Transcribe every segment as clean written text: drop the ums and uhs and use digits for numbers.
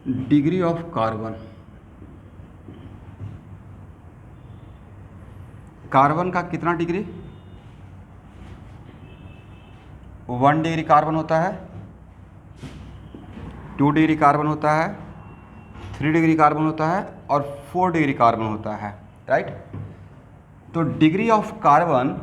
Degree of carbon, carbon का कितना degree? 1 degree carbon होता है, 2 डिग्री कार्बन होता है, 3 डिग्री कार्बन होता है और 4 डिग्री कार्बन होता है, राइट। तो degree of carbon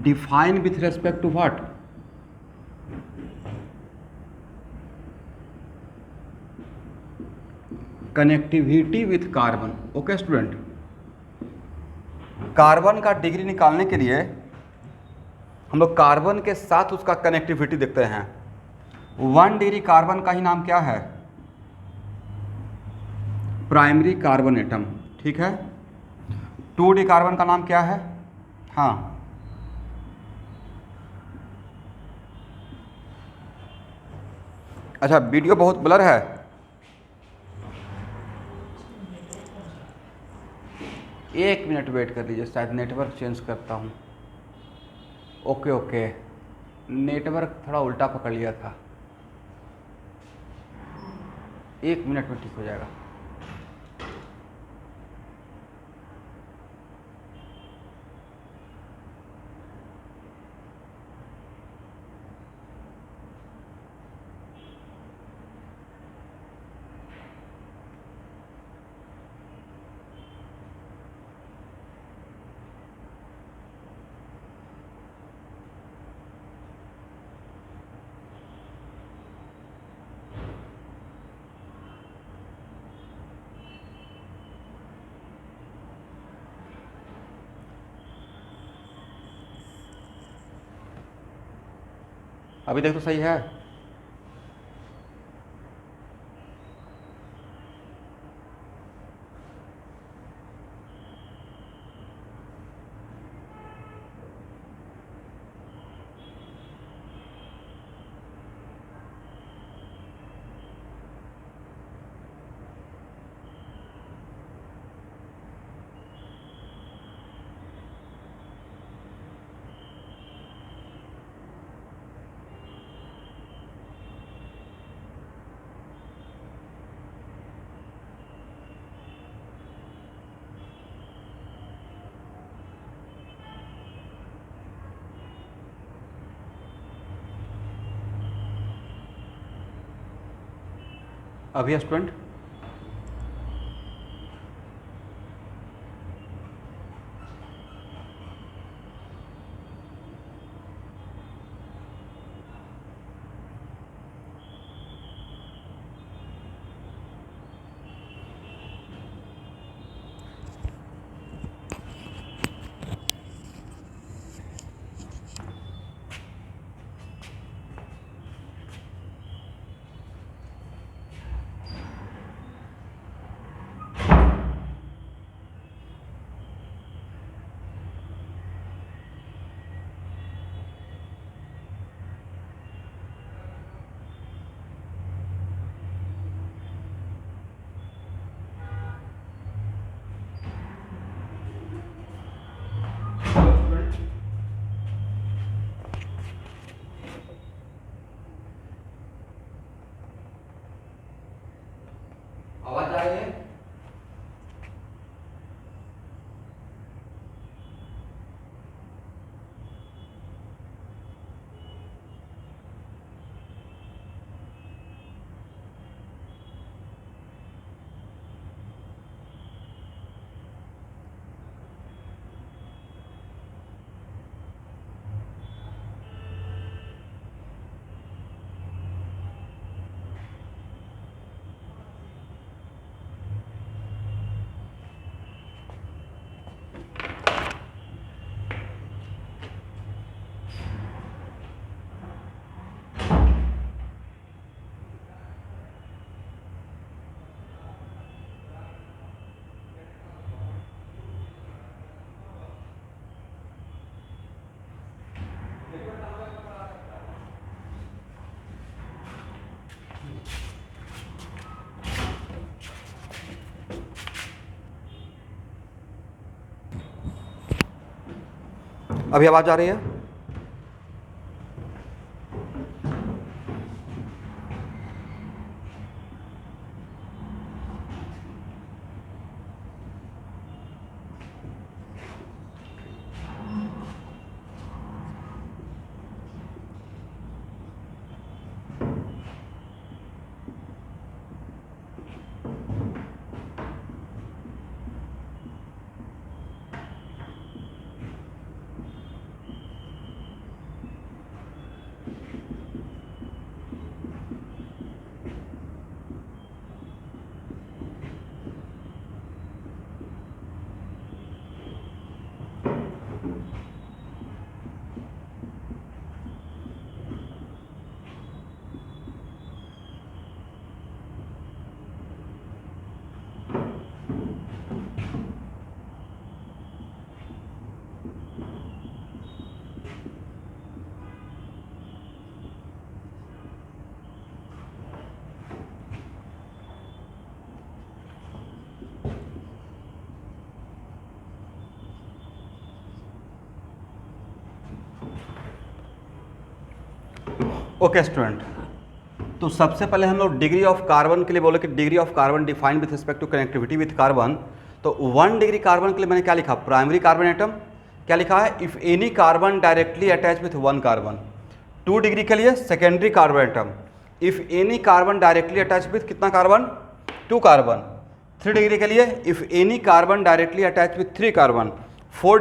define with respect to what? Connectivity with carbon. Okay student, carbon का डिग्री निकालने के लिए हम लोग कार्बन के साथ उसका कनेक्टिविटी देखते हैं। 1 डिग्री कार्बन का ही नाम क्या है? प्राइमरी कार्बन एटम, ठीक है। 2 डिग्री कार्बन का नाम क्या है? हाँ, अच्छा वीडियो बहुत ब्लर है। एक मिनट वेट कर लीजिए, शायद नेटवर्क चेंज करता हूँ। ओके ओके, नेटवर्क थोड़ा उल्टा पकड़ लिया था, 1 मिनट में ठीक हो जाएगा। अभी देख तो सही है। अभी स्टूडेंट, अभी आवाज़ आ रही है? ओके स्टूडेंट, तो सबसे पहले हम लोग डिग्री ऑफ कार्बन के लिए बोले कि degree of carbon defined with respect to connectivity with carbon. तो 1 डिग्री कार्बन के लिए मैंने क्या लिखा? Primary carbon atom. क्या लिखा है? If any carbon directly attach with 1 carbon. 2 degree के लिए secondary carbon atom, if any carbon directly attach with कितना कार्बन? 2 कार्बन। 3 डिग्री के लिए if any carbon directly attach with 3 carbon. 4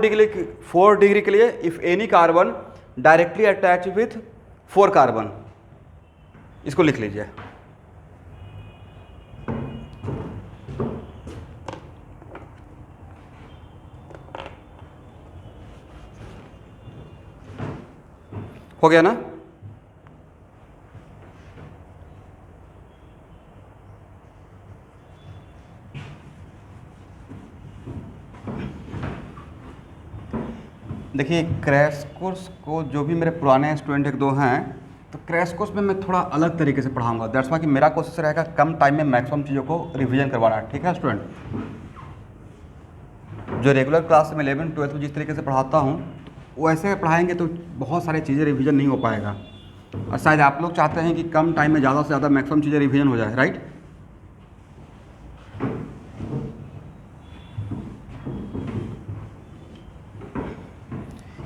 degree के लिए if any carbon directly attach with 4 carbon. इसको लिख लीजिए। हो गया ना? देखिए क्रैश कोर्स को जो भी मेरे पुराने स्टूडेंट 1-2 हैं, तो क्रैश कोर्स में मैं थोड़ा अलग तरीके से पढ़ाऊंगा। दैट्स वाई कि मेरा कोशिश रहेगा कम टाइम में मैक्सिमम चीज़ों को रिवीजन करवाना। ठीक है स्टूडेंट? जो रेगुलर क्लास में 11-12 में जिस तरीके से पढ़ाता हूँ, वो ऐसे पढ़ाएंगे तो बहुत सारी चीज़ें रिवीजन नहीं हो पाएगा। और शायद आप लोग चाहते हैं कि कम टाइम में ज़्यादा से ज़्यादा मैक्सिमम चीज़ें रिवीजन हो जाए, राइट?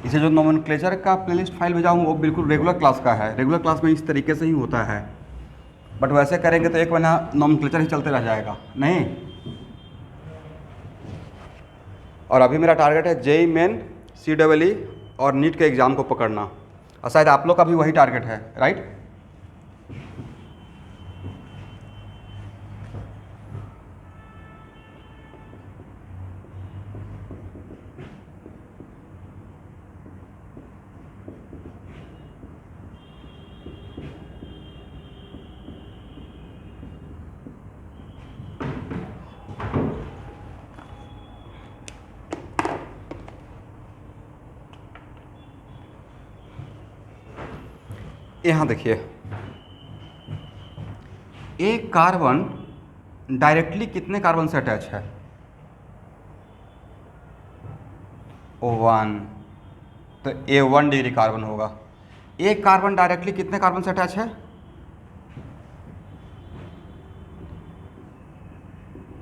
इसे जो नोमेनक्लेचर का प्लेलिस्ट फाइल भेजा हूँ वो बिल्कुल रेगुलर क्लास का है। रेगुलर क्लास में इस तरीके से ही होता है, बट वैसे करेंगे तो एक महीना नोमेनक्लेचर ही चलते रह जाएगा, नहीं? और अभी मेरा टारगेट है जेई मेन, CEE और नीट के एग्ज़ाम को पकड़ना, और शायद आप लोग का भी वही टारगेट है, राइट? यहाँ देखिए, एक कार्बन डायरेक्टली कितने कार्बन से अटैच है? 1, तो ये 1 डिग्री कार्बन होगा। एक कार्बन डायरेक्टली कितने कार्बन से अटैच है?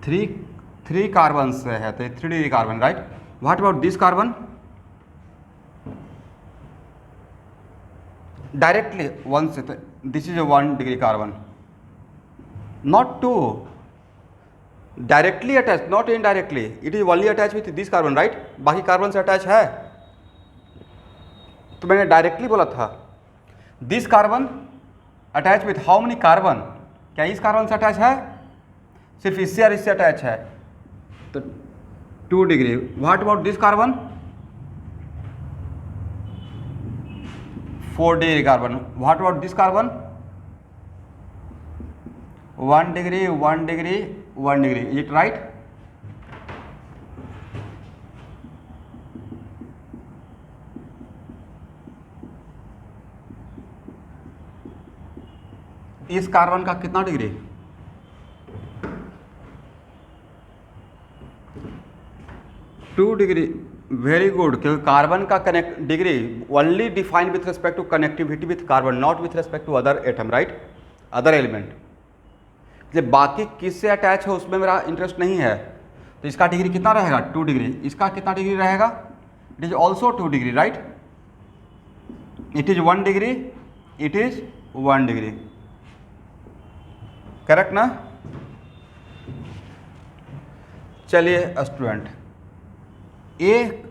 3 कार्बन से है, तो 3 degree carbon, right? What about this carbon? Directly 1 से, तो this is 1 degree carbon, not 2, directly attach, not indirectly, it is only attach with this carbon, right? बाकी कार्बन से अटैच है, तो मैंने डायरेक्टली बोला था। This carbon attach with how many carbon? क्या इस कार्बन से अटैच है? सिर्फ इससे और इससे अटैच है, तो 2 degree. What about this carbon? 4 degree carbon. What about this carbon? 1 degree, 1 degree, 1 degree. Is it right? इस कार्बन का कितना डिग्री? 2 डिग्री। वेरी गुड, क्योंकि कार्बन का connect degree only defined with respect to connectivity with carbon, not with respect to other atom, right, other element. जब बाकी किससे attach है उसमें मेरा इंटरेस्ट नहीं है, तो इसका डिग्री कितना रहेगा 2 डिग्री, इसका कितना डिग्री रहेगा, it is also 2 degree, right, it is 1 degree, it is 1 degree, correct ना। चलिए स्टूडेंट, ए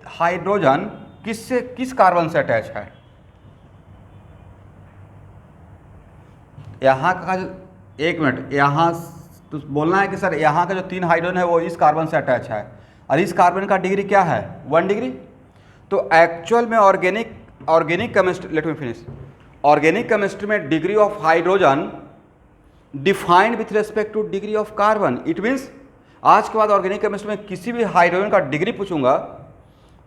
हाइड्रोजन किस कार्बन से अटैच है, यहाँ का एक मिनट, यहाँ तो बोलना है कि सर यहाँ का जो 3 हाइड्रोजन है वो इस कार्बन से अटैच है, और इस कार्बन का डिग्री क्या है 1 डिग्री। तो एक्चुअल में organic chemistry, let me finish, organic chemistry में degree of hydrogen defined with respect to degree of carbon. It means आज के बाद ऑर्गेनिक केमिस्ट्री में किसी भी हाइड्रोजन का डिग्री पूछूंगा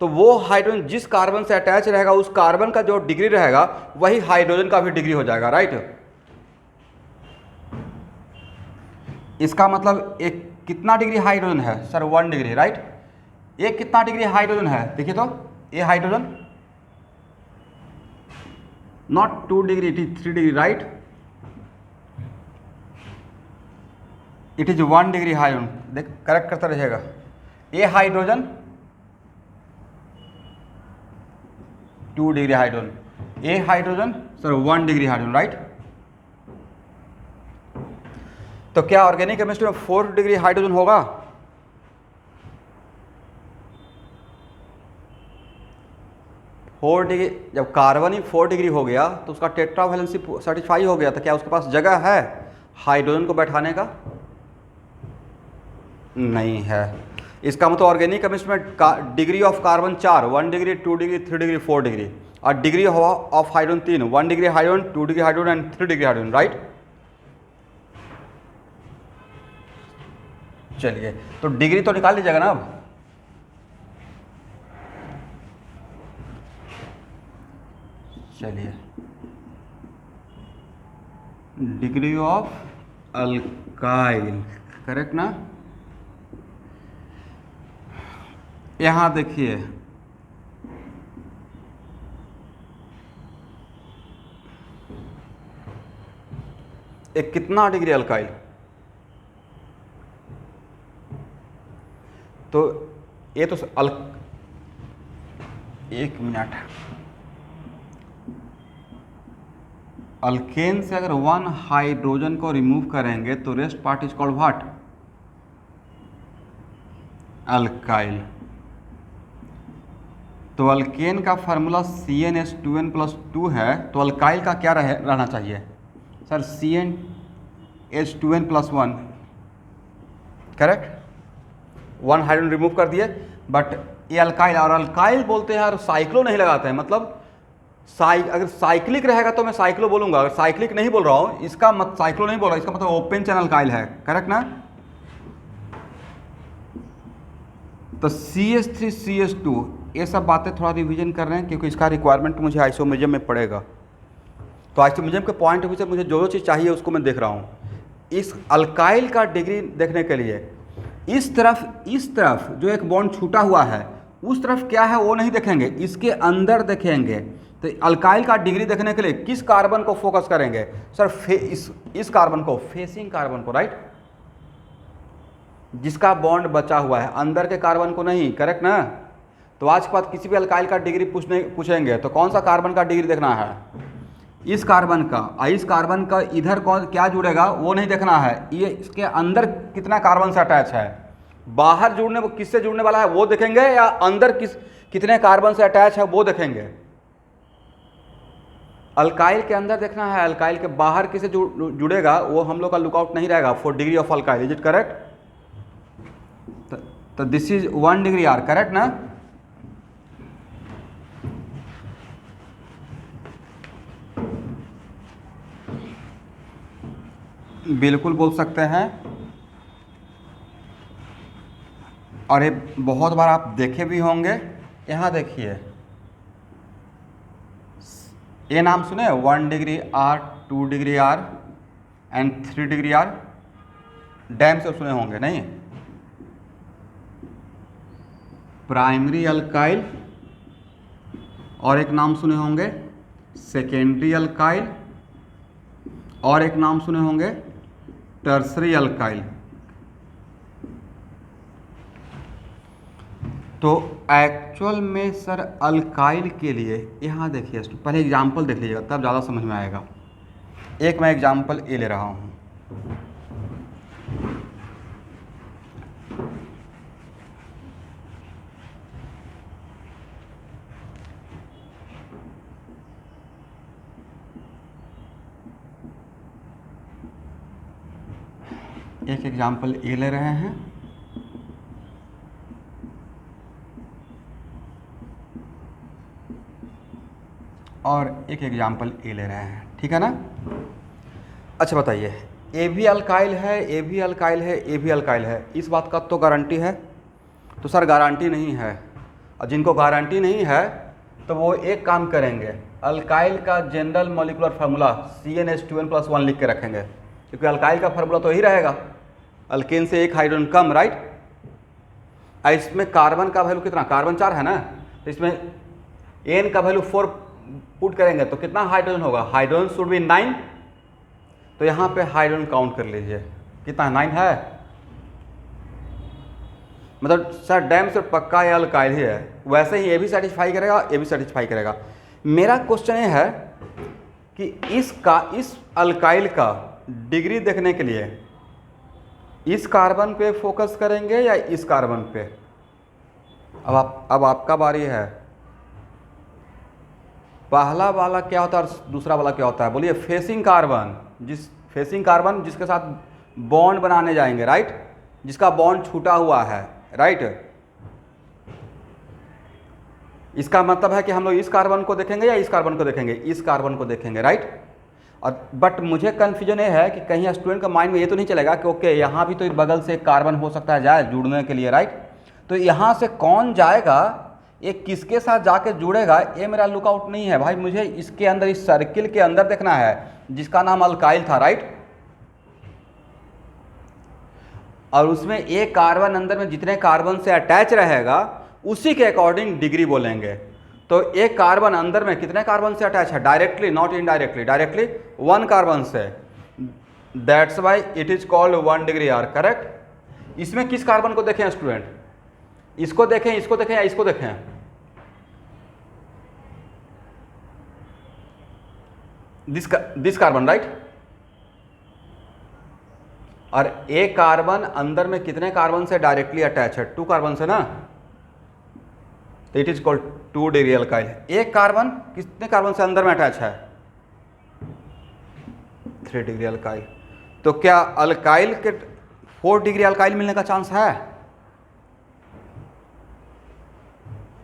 तो वो हाइड्रोजन जिस कार्बन से अटैच रहेगा उस कार्बन का जो डिग्री रहेगा वही हाइड्रोजन का भी डिग्री हो जाएगा, राइट। इसका मतलब एक कितना डिग्री हाइड्रोजन है सर 1 डिग्री, राइट। एक कितना डिग्री हाइड्रोजन है देखिए तो, ये hydrogen not 2 degree, it is 3 degree, right, it is 1 degree hydrogen, देख करेक्ट करता रहिएगा। ये हाइड्रोजन 2 डिग्री हाइड्रोजन, ये hydrogen sir 1 degree hydrogen, right. तो क्या ऑर्गेनिक केमिस्ट्री में 4 डिग्री हाइड्रोजन होगा, फोर डिग्री, जब कार्बन ही 4 डिग्री हो गया तो उसका टेट्रा वैलेंसी सेटिस्फाई हो गया, तो क्या उसके पास जगह है हाइड्रोजन को बैठाने का, नहीं है। इसका मतलब ऑर्गेनिक केमिस्ट्री में degree of carbon 4, 1 degree, 2 degree, 3 degree, 4 degree, और degree of hydrogen 3, 1 degree hydrogen, 2 degree hydrogen and 3 degree hydrogen, right. चलिए तो डिग्री तो निकाल लीजिएगा ना अब। चलिए डिग्री ऑफ अल्काइल, करेक्ट ना। यहां देखिए एक कितना डिग्री अल्काइल, तो ये तो एक मिनट, अल्केन से अगर 1 हाइड्रोजन को रिमूव करेंगे तो rest part is called what, alkyl. तो अल्केन का फार्मूला CnH2n+2 है, तो अल्काइल का क्या रहना चाहिए sir CnH2n+1, correct. 1 hydrogen remove कर दिए, बट ये अल्काइल, और अल्काइल बोलते हैं और साइक्लो नहीं लगाते हैं, मतलब अगर साइक्लिक रहेगा तो मैं साइक्लो बोलूंगा, अगर साइक्लिक नहीं बोल रहा हूं इसका मतलब साइक्लो नहीं बोल रहा, इसका मतलब ओपन चैनल अल्काइल है, करेक्ट ना। तो CH3 CH2 ये सब बातें थोड़ा रिवीजन कर रहे हैं क्योंकि इसका रिक्वायरमेंट मुझे आइसोमेरिज्म में पड़ेगा। तो आइसोमेरिज्म के पॉइंट ऑफ व्यू से मुझे जो चीज़ चाहिए उसको मैं देख रहा हूँ। इस अल्काइल का डिग्री देखने के लिए इस तरफ जो एक बॉन्ड छूटा हुआ है उस तरफ क्या है वो नहीं देखेंगे, इसके अंदर देखेंगे। तो अल्काइल का डिग्री देखने के लिए किस कार्बन को फोकस करेंगे सर, इस कार्बन को, फेसिंग कार्बन को, राइट, जिसका बॉन्ड बचा हुआ है, अंदर के कार्बन को नहीं, करेक्ट ना। तो आज के बाद किसी भी अल्काइल का डिग्री पूछेंगे तो कौन सा कार्बन का डिग्री देखना है, इस कार्बन का। इस कार्बन का इधर कौन क्या जुड़ेगा वो नहीं देखना है, ये इसके अंदर कितना कार्बन से अटैच है, बाहर किससे जुड़ने वाला है वो देखेंगे, या अंदर कितने कार्बन से अटैच है वो देखेंगे। अल्काइल के अंदर देखना है, अल्काइल के बाहर किसे जुड़ेगा वो हम लोग का लुकआउट नहीं रहेगा for degree of alkyl, is it correct. तो this is 1 degree R, correct ना। बिल्कुल बोल सकते हैं, और ये बहुत बार आप देखे भी होंगे। यहाँ देखिए ये नाम सुने, 1 degree R, 2 degree R and 3 degree R, डैम से सुने होंगे नहीं। प्राइमरी अल्काइल और एक नाम सुने होंगे सेकेंडरी अल्काइल और एक नाम सुने होंगे टर्सरी अल्काइल। तो एक्चुअल में सर अल्काइल के लिए यहाँ देखिए, पहले एग्जाम्पल देख लीजिएगा तब ज़्यादा समझ में आएगा। एक मैं एग्जाम्पल ए ले रहा हूँ। एक एग्जाम्पल ए ले रहे हैं और एक एग्जाम्पल ए ले रहे हैं, ठीक है ना। अच्छा बताइए, ए भी अल्काइल है, ए भी अल्काइल है, ए भी अल्काइल है, इस बात का तो गारंटी है? तो सर गारंटी नहीं है। और जिनको गारंटी नहीं है तो वो एक काम करेंगे, अल्काइल का जनरल मॉलिक्यूलर फार्मूला CnH2n+1 लिख के रखेंगे, क्योंकि अल्काइल का फार्मूला तो यही रहेगा, अल्केन से एक हाइड्रोजन कम, राइट। इसमें कार्बन का वैल्यू कितना, कार्बन 4 है ना, तो इसमें एन का वैल्यू 4 पुट करेंगे तो कितना हाइड्रोजन होगा, हाइड्रोजन शुड बी 9। तो यहाँ पे हाइड्रोजन काउंट कर लीजिए, कितना 9 है। मतलब सर डैम से पक्का ये अल्काइल ही है। वैसे ही ये भी सेटिस्फाई करेगा, ये भी सेटिस्फाई करेगा। मेरा क्वेश्चन ये है कि इस अल्काइल का डिग्री देखने के लिए इस कार्बन पे फोकस करेंगे या इस कार्बन पे। अब आपका बारी है। पहला वाला क्या होता है और दूसरा वाला क्या होता है, बोलिए। फेसिंग कार्बन जिसके साथ बॉन्ड बनाने जाएंगे, राइट, जिसका बॉन्ड छूटा हुआ है, राइट। इसका मतलब है कि हम लोग इस कार्बन को देखेंगे या इस कार्बन को देखेंगे, इस कार्बन को देखेंगे, राइट। और बट मुझे कन्फ्यूजन ये है कि कहीं स्टूडेंट का माइंड में ये तो नहीं चलेगा कि ओके यहाँ भी तो बगल से एक कार्बन हो सकता है जाए जुड़ने के लिए, राइट। तो यहाँ से कौन जाएगा, ये किसके साथ जाके जुड़ेगा, ये मेरा लुकआउट नहीं है भाई। मुझे इसके अंदर, इस सर्किल के अंदर देखना है जिसका नाम अल्काइल था, राइट। और उसमें एक कार्बन अंदर में जितने कार्बन से अटैच रहेगा उसी के अकॉर्डिंग डिग्री बोलेंगे। तो एक कार्बन अंदर में कितने कार्बन से अटैच है, directly not indirectly, directly 1 carbon से, that's why it is called 1 degree R, correct. इसमें किस कार्बन को देखें स्टूडेंट, इसको देखें, इसको देखें या इसको देखें। This carbon, right. और एक कार्बन अंदर में कितने कार्बन से डायरेक्टली अटैच है, 2 कार्बन से ना, तो it is called 2 degree alkyl. एक कार्बन कितने कार्बन से अंदर में अटैच है, 3 डिग्री अल्काइल। तो क्या अल्काइल के 4 डिग्री अल्काइल मिलने का चांस है,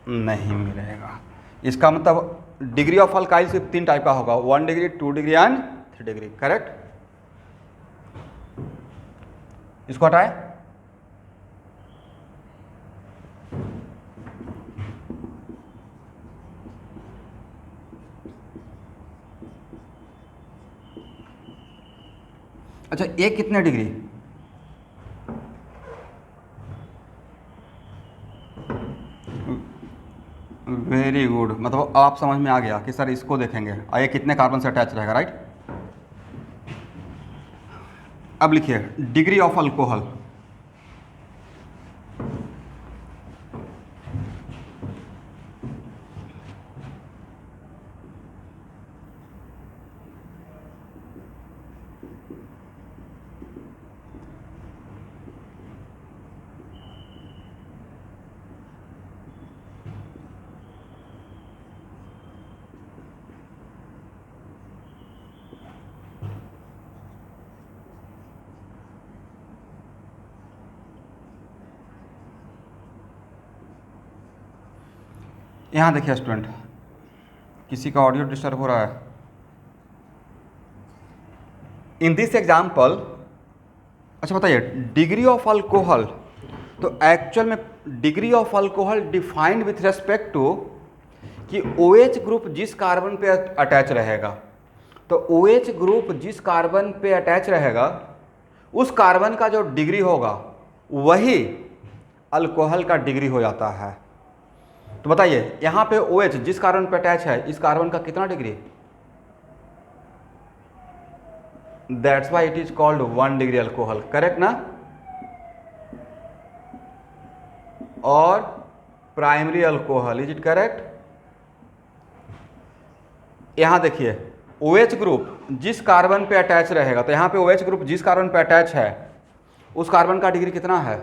नहीं मिलेगा। इसका मतलब डिग्री ऑफ अल्काइल सिर्फ 3 टाइप का होगा, 1 degree, 2 degree and 3 degree, correct. इसको हटाए। अच्छा, ये कितने डिग्री, वेरी गुड। मतलब आप समझ में आ गया कि सर इसको देखेंगे और ये कितने कार्बन से अटैच रहेगा, राइट। अब लिखिए डिग्री ऑफ अल्कोहल। यहाँ देखिए स्टूडेंट, किसी का ऑडियो डिस्टर्ब हो रहा है। इन दिस एग्जाम्पल, अच्छा बताइए, डिग्री ऑफ अल्कोहल, तो एक्चुअल में degree of alcohol defined with respect to कि OH ग्रुप जिस कार्बन पे अटैच रहेगा, तो OH ग्रुप जिस कार्बन पे अटैच रहेगा उस कार्बन का जो डिग्री होगा वही अल्कोहल का डिग्री हो जाता है। तो बताइए यहाँ पे OH जिस कार्बन पे अटैच है इस कार्बन का कितना degree? That's why it is called 1 degree alcohol, correct ना? और primary alcohol, is it correct? यहां देखिए OH ग्रुप जिस कार्बन पे अटैच रहेगा, तो यहां पे OH ग्रुप जिस कार्बन पे अटैच है उस कार्बन का डिग्री कितना है?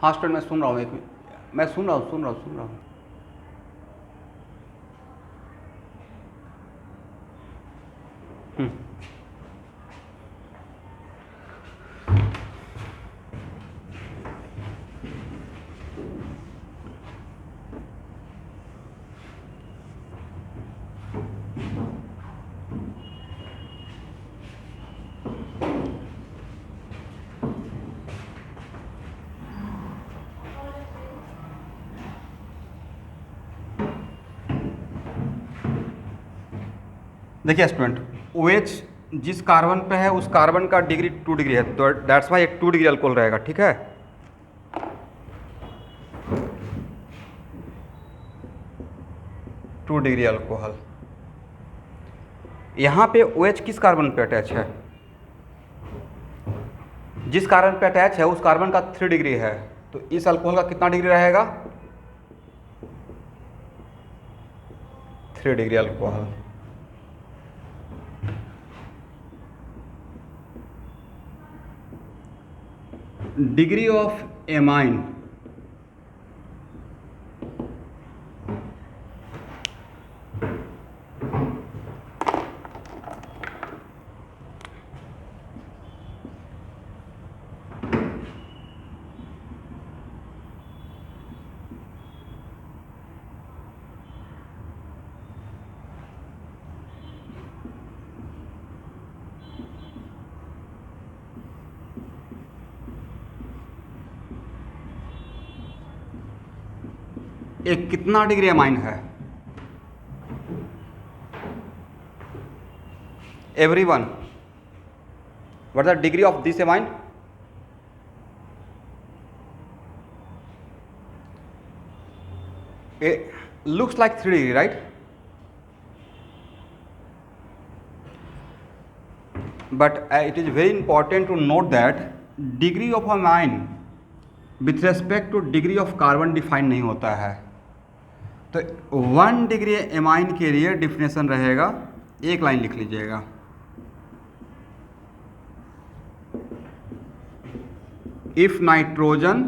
हाँ स्टूडेंट मैं सुन रहा हूँ, एक मिनट मैं सुन रहा हूँ। देखिए स्टूडेंट, OH जिस कार्बन पे है उस कार्बन का डिग्री 2 डिग्री है, तो दैट्स वाई 2 डिग्री अल्कोहल रहेगा, ठीक है? Two degree alcohol. यहाँ पे OH किस कार्बन पे अटैच है? जिस कार्बन पे अटैच है उस कार्बन का 3 डिग्री है, तो इस अल्कोहल का कितना डिग्री रहेगा? 3 degree alcohol. Degree of amine, एक कितना डिग्री एमाइन है? Everyone, what is the degree of this amine? It looks like 3 degree, right? But it is very important to note that degree of amine with respect to degree of carbon define नहीं होता है। तो 1 degree amine के लिए definition रहेगा, एक line लिख लीजिएगा, इफ नाइट्रोजन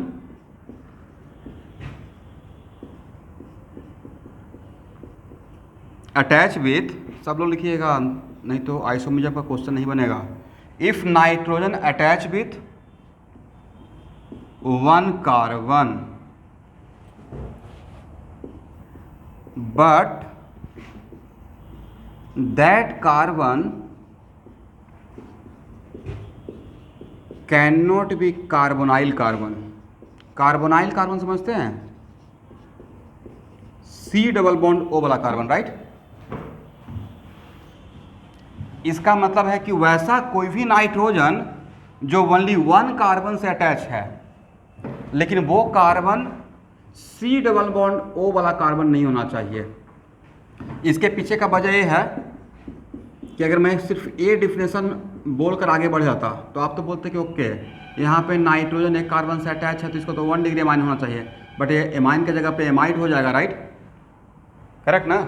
अटैच विथ, सब लोग लिखिएगा नहीं तो आइसोमेरिज्म का क्वेश्चन नहीं बनेगा। If nitrogen attach with 1 carbon but that carbon cannot be carbonyl carbon। Carbonyl carbon समझते हैं? C डबल बॉन्ड O वाला कार्बन, राइट? इसका मतलब है कि वैसा कोई भी नाइट्रोजन जो ओनली 1 कार्बन से अटैच है, लेकिन वो carbon C double bond O वाला कार्बन नहीं होना चाहिए। इसके पीछे का वजह ये है कि अगर मैं सिर्फ ए डिफिनेशन बोलकर आगे बढ़ जाता तो आप तो बोलते कि ओके यहाँ पे नाइट्रोजन एक कार्बन से अटैच है तो इसको तो 1 डिग्री एमाइन होना चाहिए, बट ये एमाइन के जगह पे एमाइड हो जाएगा, राइट? करेक्ट ना?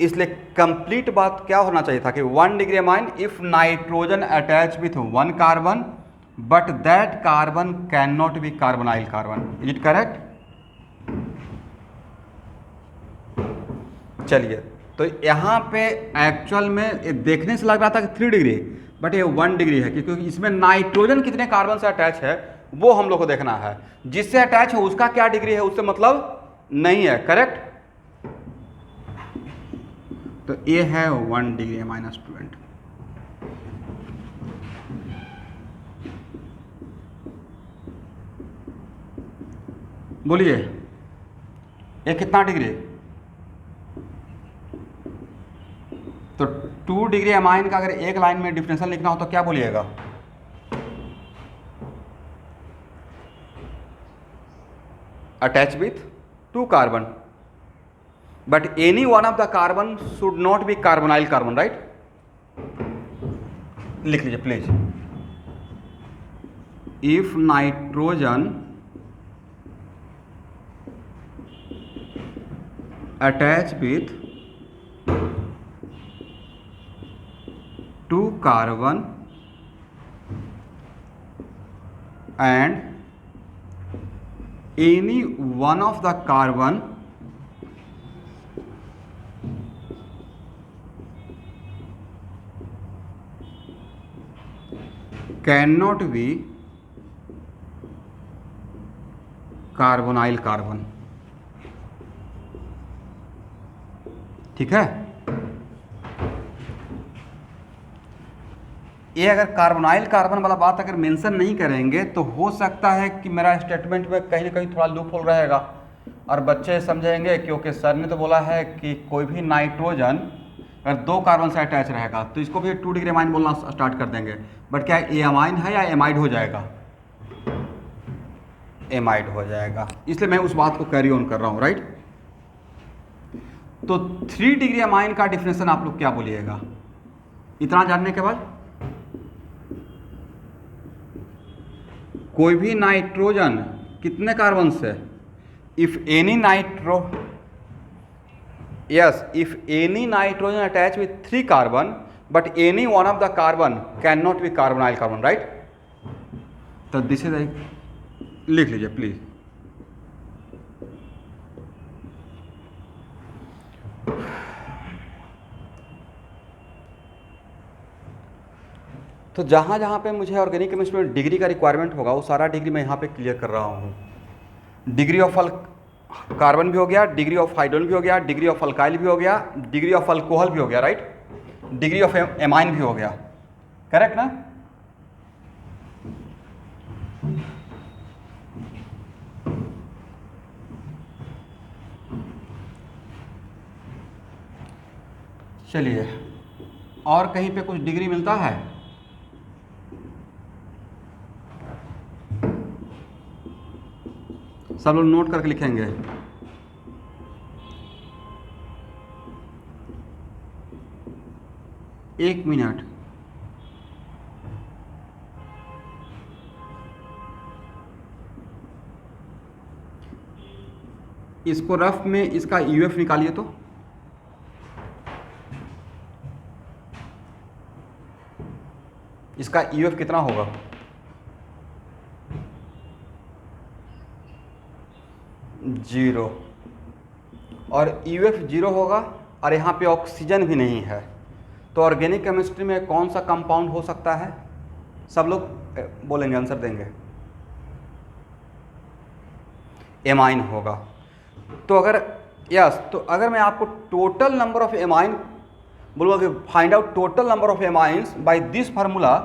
इसलिए कंप्लीट बात क्या होना चाहिए था कि 1 degree amine if nitrogen attach with 1 carbon but that carbon can not be carbonyl carbon. Is it correct? चलिए, तो यहाँ पे एक्चुअल में देखने से लग रहा था कि 3 डिग्री, बट ये 1 डिग्री है, क्योंकि इसमें नाइट्रोजन कितने कार्बन से अटैच है वो हम लोग को देखना है। जिससे अटैच है उसका क्या डिग्री है उससे मतलब नहीं है, करेक्ट? तो ये है 1 डिग्री माइनस स्टूडेंट। बोलिए ये कितना डिग्री? तो 2 डिग्री अमाइन का अगर एक लाइन में डिफरेंशियल लिखना हो तो क्या बोलिएगा? Attach with 2 carbon, but any one of the carbon should not be carbonyl carbon, right? लिख लीजिए please. If nitrogen attach with 2 carbon and any one of the carbon cannot be carbonyl carbon. ठीक है, ये अगर carbonyl carbon वाला बात अगर mention नहीं करेंगे तो हो सकता है कि मेरा स्टेटमेंट में कहीं ना कहीं थोड़ा लूप होल रहेगा और बच्चे समझेंगे, क्योंकि सर ने तो बोला है कि कोई भी नाइट्रोजन अगर 2 कार्बन से अटैच रहेगा तो इसको भी 2 डिग्री अमाइन बोलना स्टार्ट कर देंगे। बट क्या ये अमाइन है या एमाइड हो जाएगा? एमाइड हो जाएगा, इसलिए मैं उस बात को कैरी ऑन कर रहा हूँ, राइट? तो 3 डिग्री अमाइन का डिफिनेशन आप लोग क्या बोलिएगा इतना जानने के बाद? कोई भी नाइट्रोजन कितने कार्बन से, if any nitrogen attach with 3 carbon but any one of the carbon can not be carbonyl carbon, right? तो दिस इज, लिख लीजिए प्लीज। तो जहाँ जहाँ पे मुझे ऑर्गेनिक केमिस्ट्री में डिग्री का रिक्वायरमेंट होगा वो सारा डिग्री मैं यहाँ पे क्लियर कर रहा हूँ। डिग्री ऑफ कार्बन भी हो गया, डिग्री ऑफ हाइड्रोजन भी हो गया, डिग्री ऑफ अल्काइल भी हो गया, डिग्री ऑफ अल्कोहल भी हो गया, राइट? डिग्री ऑफ एमाइन भी हो गया, करेक्ट ना? चलिए, और कहीं पे कुछ डिग्री मिलता है? सब लोग नोट करके लिखेंगे। एक मिनट, इसको रफ में इसका यूएफ निकालिए तो। इसका यूएफ कितना होगा? 0, और यूएफ 0 होगा और यहाँ पे ऑक्सीजन भी नहीं है, तो ऑर्गेनिक केमिस्ट्री में कौन सा कंपाउंड हो सकता है? सब लोग बोलेंगे, आंसर देंगे। एमाइन होगा। तो अगर मैं आपको टोटल नंबर ऑफ एमाइन बोलूँगा कि find out total number of amines by this formula,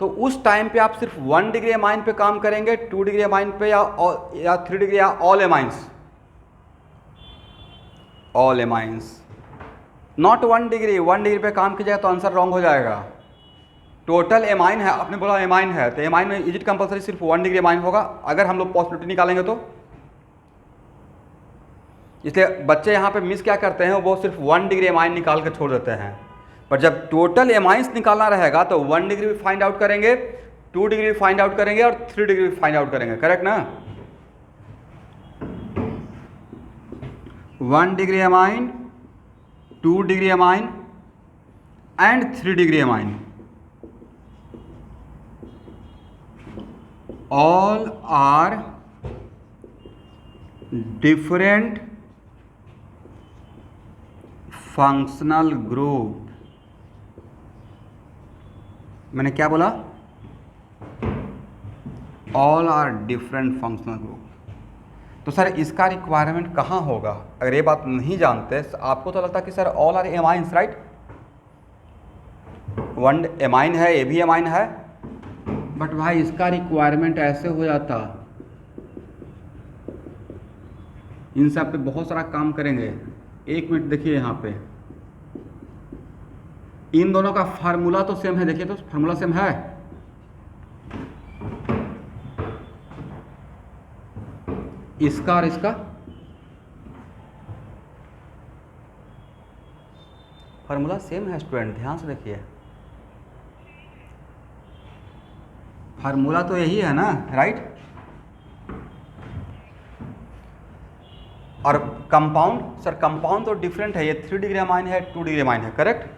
तो उस टाइम पे आप सिर्फ 1 डिग्री एमाइन पे काम करेंगे, 2 डिग्री एमाइन पे या 3 डिग्री, या all amines? All amines, not 1 degree पे काम कीजिएगा तो आंसर रॉन्ग हो जाएगा। टोटल एमाइन है, आपने बोला एमाइन है, तो एमाइन में इज इट कंपलसरी सिर्फ 1 डिग्री एमाइन होगा अगर हम लोग पॉसिबिलिटी निकालेंगे तो? इसलिए बच्चे यहाँ पे मिस क्या करते हैं, वो सिर्फ 1 डिग्री एमाइन निकाल के छोड़ देते हैं। पर जब टोटल एमाइंस निकालना रहेगा तो 1 डिग्री भी फाइंड आउट करेंगे, 2 डिग्री भी फाइंड आउट करेंगे और 3 डिग्री भी फाइंड आउट करेंगे, करेक्ट ना? 1 degree amine, 2 degree amine and 3 degree amine, all are different functional group। मैंने क्या बोला? all are different functional group। तो सर इसका रिक्वायरमेंट कहाँ होगा? अगर ये बात नहीं जानते आपको तो लगता है कि sir all are amines, right? One amine है, ए भी एमाइन है, बट भाई इसका रिक्वायरमेंट ऐसे हो जाता, इन सब पे बहुत सारा काम करेंगे। एक मिनट देखिए यहाँ पे, इन दोनों का फार्मूला तो सेम है, देखिए तो फार्मूला सेम है। इसका और इसका फार्मूला सेम है स्टूडेंट, ध्यान से देखिए, फार्मूला तो यही है ना, राइट? और कंपाउंड, सर कंपाउंड तो डिफरेंट है, ये 3 डिग्री अमाइन है, 2 डिग्री अमाइन है, करेक्ट?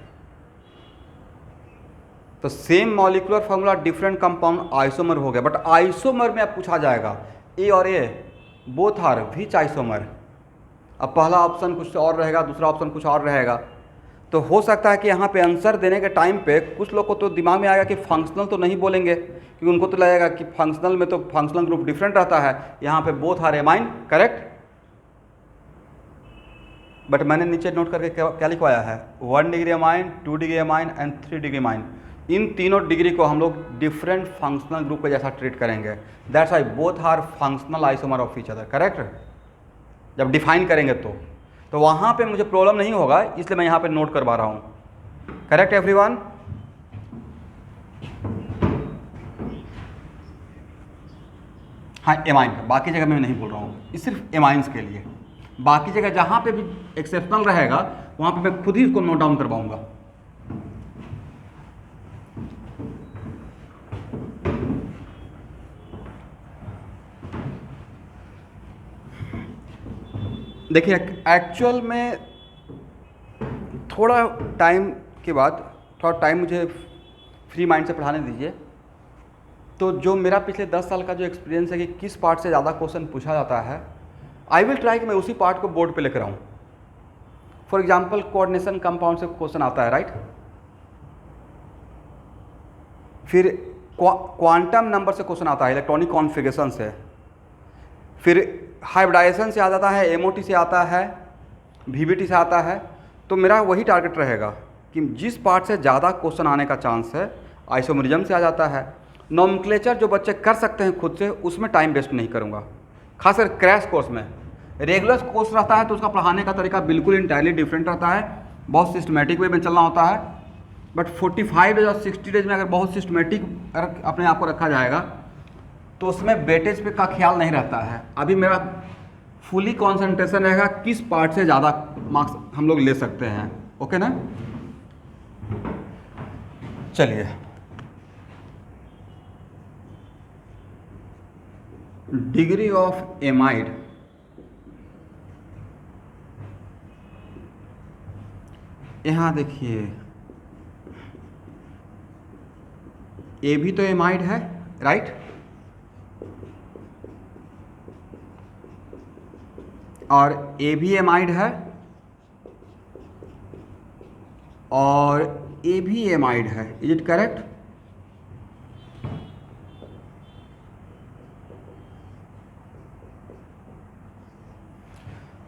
तो same molecular formula different compound isomer हो गया, बट आइसोमर में अब पूछा जाएगा ए और A both are which isomer. अब पहला ऑप्शन कुछ और रहेगा, दूसरा ऑप्शन कुछ और रहेगा, तो हो सकता है कि यहाँ पे आंसर देने के टाइम पे कुछ लोग को तो दिमाग में आएगा कि फंक्शनल तो नहीं बोलेंगे, क्योंकि उनको तो लगेगा कि फंक्शनल में तो फंक्शनल ग्रुप डिफरेंट रहता है, यहाँ पे both R amine, correct? But मैंने नीचे नोट करके क्या लिखवाया है, 1 degree amine, 2 degree amine and 3 degree amine. इन तीनों डिग्री को हम लोग डिफरेंट फंक्शनल ग्रुप के जैसा ट्रीट करेंगे। That's why both are functional isomer of each other, correct? जब डिफाइन करेंगे तो वहाँ पे मुझे प्रॉब्लम नहीं होगा, इसलिए मैं यहाँ पे नोट करवा रहा हूँ। Correct everyone? हाँ एमाइन, बाकी जगह मैं नहीं बोल रहा हूँ, ये सिर्फ एमाइंस के लिए। बाकी जगह जहाँ पे भी एक्सेप्शनल रहेगा वहाँ पे मैं खुद ही इसको नोट डाउन करवाऊंगा। देखिए एक्चुअल में थोड़ा टाइम के बाद, थोड़ा टाइम मुझे फ्री माइंड से पढ़ाने दीजिए। तो जो मेरा पिछले 10 साल का जो एक्सपीरियंस है कि किस पार्ट से ज़्यादा क्वेश्चन पूछा जाता है, आई विल ट्राई कि मैं उसी पार्ट को बोर्ड पे लेकर आऊँ। फॉर एग्जाम्पल कोऑर्डिनेशन कंपाउंड से क्वेश्चन आता है, राइट? फिर क्वांटम नंबर से क्वेश्चन आता है, इलेक्ट्रॉनिक कॉन्फ़िगरेशन से। फिर हाइब्रिडाइजेशन से आ जाता है, एमओटी से आता है, वीबीटी से आता है। तो मेरा वही टारगेट रहेगा कि जिस पार्ट से ज़्यादा क्वेश्चन आने का चांस है, आइसोमरिज्म से आ जाता है। नॉमेनक्लेचर जो बच्चे कर सकते हैं खुद से, उसमें टाइम वेस्ट नहीं करूँगा, खासकर क्रैश कोर्स में। रेगुलर कोर्स रहता है तो उसका पढ़ाने का तरीका बिल्कुल इंटायरली डिफरेंट रहता है, बहुत सिस्टमेटिक वे में चलना होता है। बट 45 डेज और 60 डेज में अगर बहुत सिस्टमेटिक अपने आप को रखा जाएगा तो उसमें वेटेज पे का ख्याल नहीं रहता है। अभी मेरा फुली कॉन्सेंट्रेशन रहेगा किस पार्ट से ज़्यादा मार्क्स हम लोग ले सकते हैं, ओके ना? चलिए, डिग्री ऑफ एमाइड, यहाँ देखिए ए भी तो एमाइड है, राइट? और ए भी एमाइड है और ए भी एमाइड है, इज इट करेक्ट?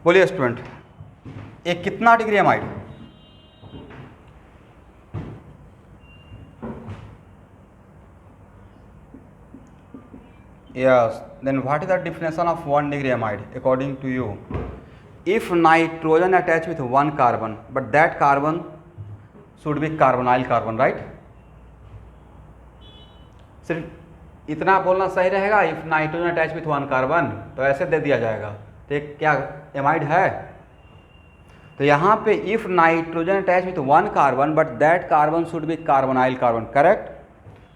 बोलिए स्टूडेंट, ए कितना degree amide? Yes, then what is the definition of 1 degree amide according to you? If nitrogen attached with one carbon, but that carbon should be carbonyl carbon, right? सिर्फ इतना बोलना सही रहेगा, if nitrogen attached with one carbon, तो ऐसे दे दिया जाएगा। तो एक क्या एमाइड है? तो यहाँ पे if nitrogen attached with one carbon, but that carbon should be carbonyl carbon, correct?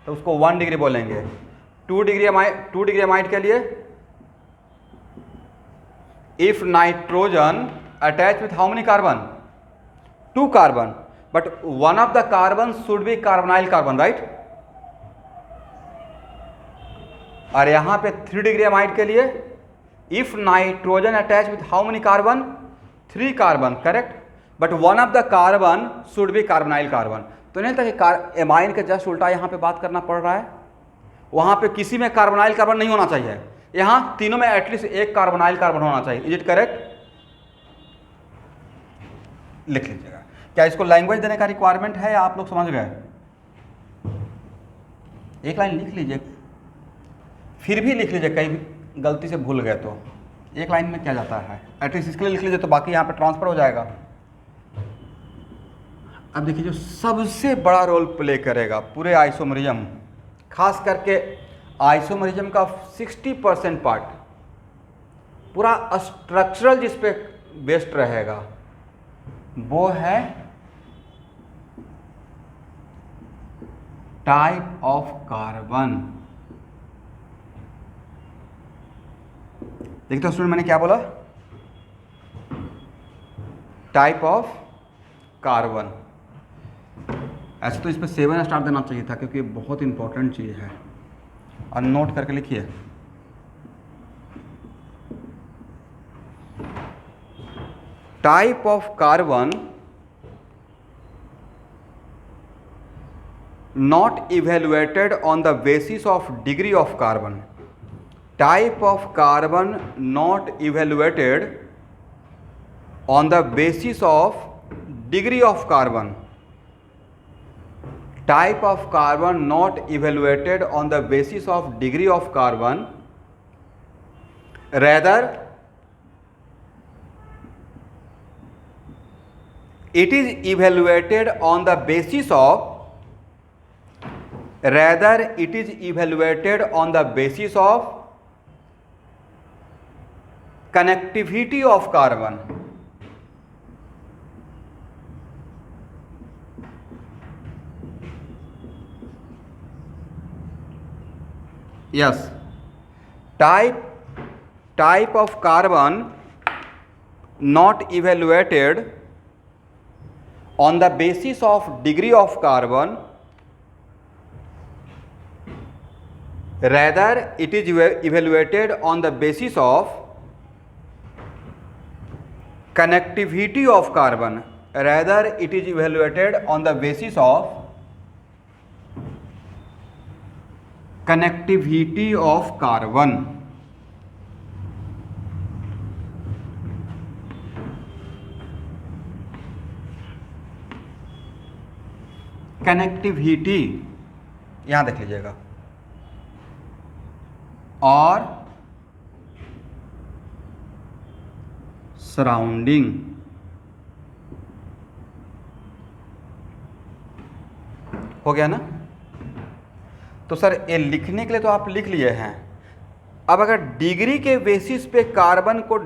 तो उसको 1 डिग्री बोलेंगे। 2 डिग्री अमाइड के लिए if nitrogen attach with how many carbon? 2 carbon, but one of the carbon should be carbonyl carbon, right? और यहां पे 3 degree amide के लिए if nitrogen attach with how many carbon? 3 carbon, correct? But one of the carbon should be carbonyl carbon. तो नहीं लगता कि amine के जस्ट उल्टा यहां पे बात करना पड़ रहा है? वहाँ पे किसी में कार्बोनाइल कार्बन नहीं होना चाहिए, यहाँ तीनों में एटलीस्ट एक कार्बोनाइल कार्बन होना चाहिए। Is it correct? लिख लीजिएगा। क्या इसको लैंग्वेज देने का रिक्वायरमेंट है या आप लोग समझ गए? एक लाइन लिख लीजिए, फिर भी लिख लीजिए, कहीं भी गलती से भूल गए तो एक लाइन में क्या जाता है, एटलीस्ट इसके लिए लिख लीजिए तो बाकी यहाँ पे ट्रांसफर हो जाएगा। अब देखिए जो सबसे बड़ा रोल प्ले करेगा पूरे आइसोमरिज्म, खास करके आइसोमरिज्म का 60% पार्ट पूरा स्ट्रक्चरल जिस पे बेस्ड रहेगा वो है टाइप ऑफ कार्बन। देखिए तो स्टूडेंट मैंने क्या बोला, टाइप ऑफ कार्बन। ऐसे तो इस पर 7 स्टार देना चाहिए था क्योंकि बहुत इंपॉर्टेंट चीज़ है, और नोट करके लिखिए। Type of carbon not evaluated on the basis of degree of carbon. Type of carbon not evaluated on the basis of degree of carbon. Type of carbon not evaluated on the basis of degree of carbon, rather it is evaluated on the basis of connectivity of carbon. Yes, type of carbon not evaluated on the basis of degree of carbon, rather it is evaluated on the basis of connectivity of carbon. Rather it is evaluated on the basis of connectivity of carbon. Connectivity यहाँ देख लीजिएगा, और surrounding. हो गया ना? तो sir ये लिखने के लिए तो आप लिख लिए हैं। अब अगर डिग्री के बेसिस पे कार्बन को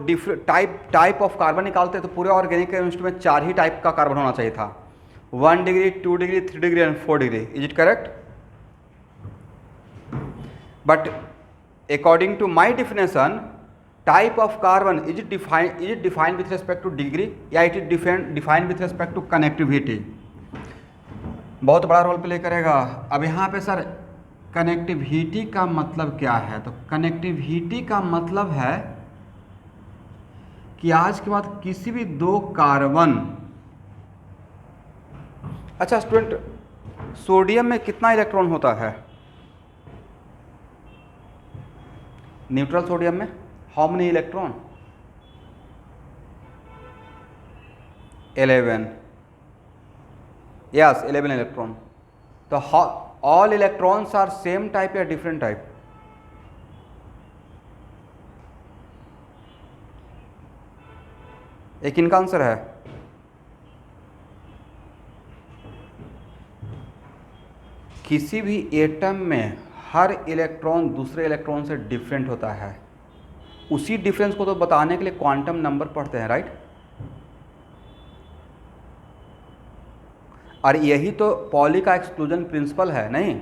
टाइप ऑफ कार्बन निकालते तो पूरे ऑर्गेनिक केमिस्ट्री में 4 ही टाइप का कार्बन होना चाहिए था, 1 degree, 2 degree, 3 degree and 4 degree. Is it correct? But according to my definition, type of carbon is it defined with respect to degree या it is defined with respect to connectivity? बहुत बड़ा role play करेगा। अब यहाँ पे sir connectivity का मतलब क्या है? तो कनेक्टिविटी का मतलब है कि आज के बाद किसी भी 2 कार्बन, अच्छा स्टूडेंट सोडियम में कितना इलेक्ट्रॉन होता है? न्यूट्रल सोडियम में how many electron? 11। Yes 11 electron. तो all electrons are same type या डिफरेंट टाइप? एक इनका आंसर है। किसी भी एटम में हर इलेक्ट्रॉन दूसरे इलेक्ट्रॉन से डिफरेंट होता है। उसी डिफरेंस को तो बताने के लिए क्वांटम नंबर पढ़ते हैं, राइट? और यही तो पॉली का एक्सक्लूजन प्रिंसिपल है, नहीं?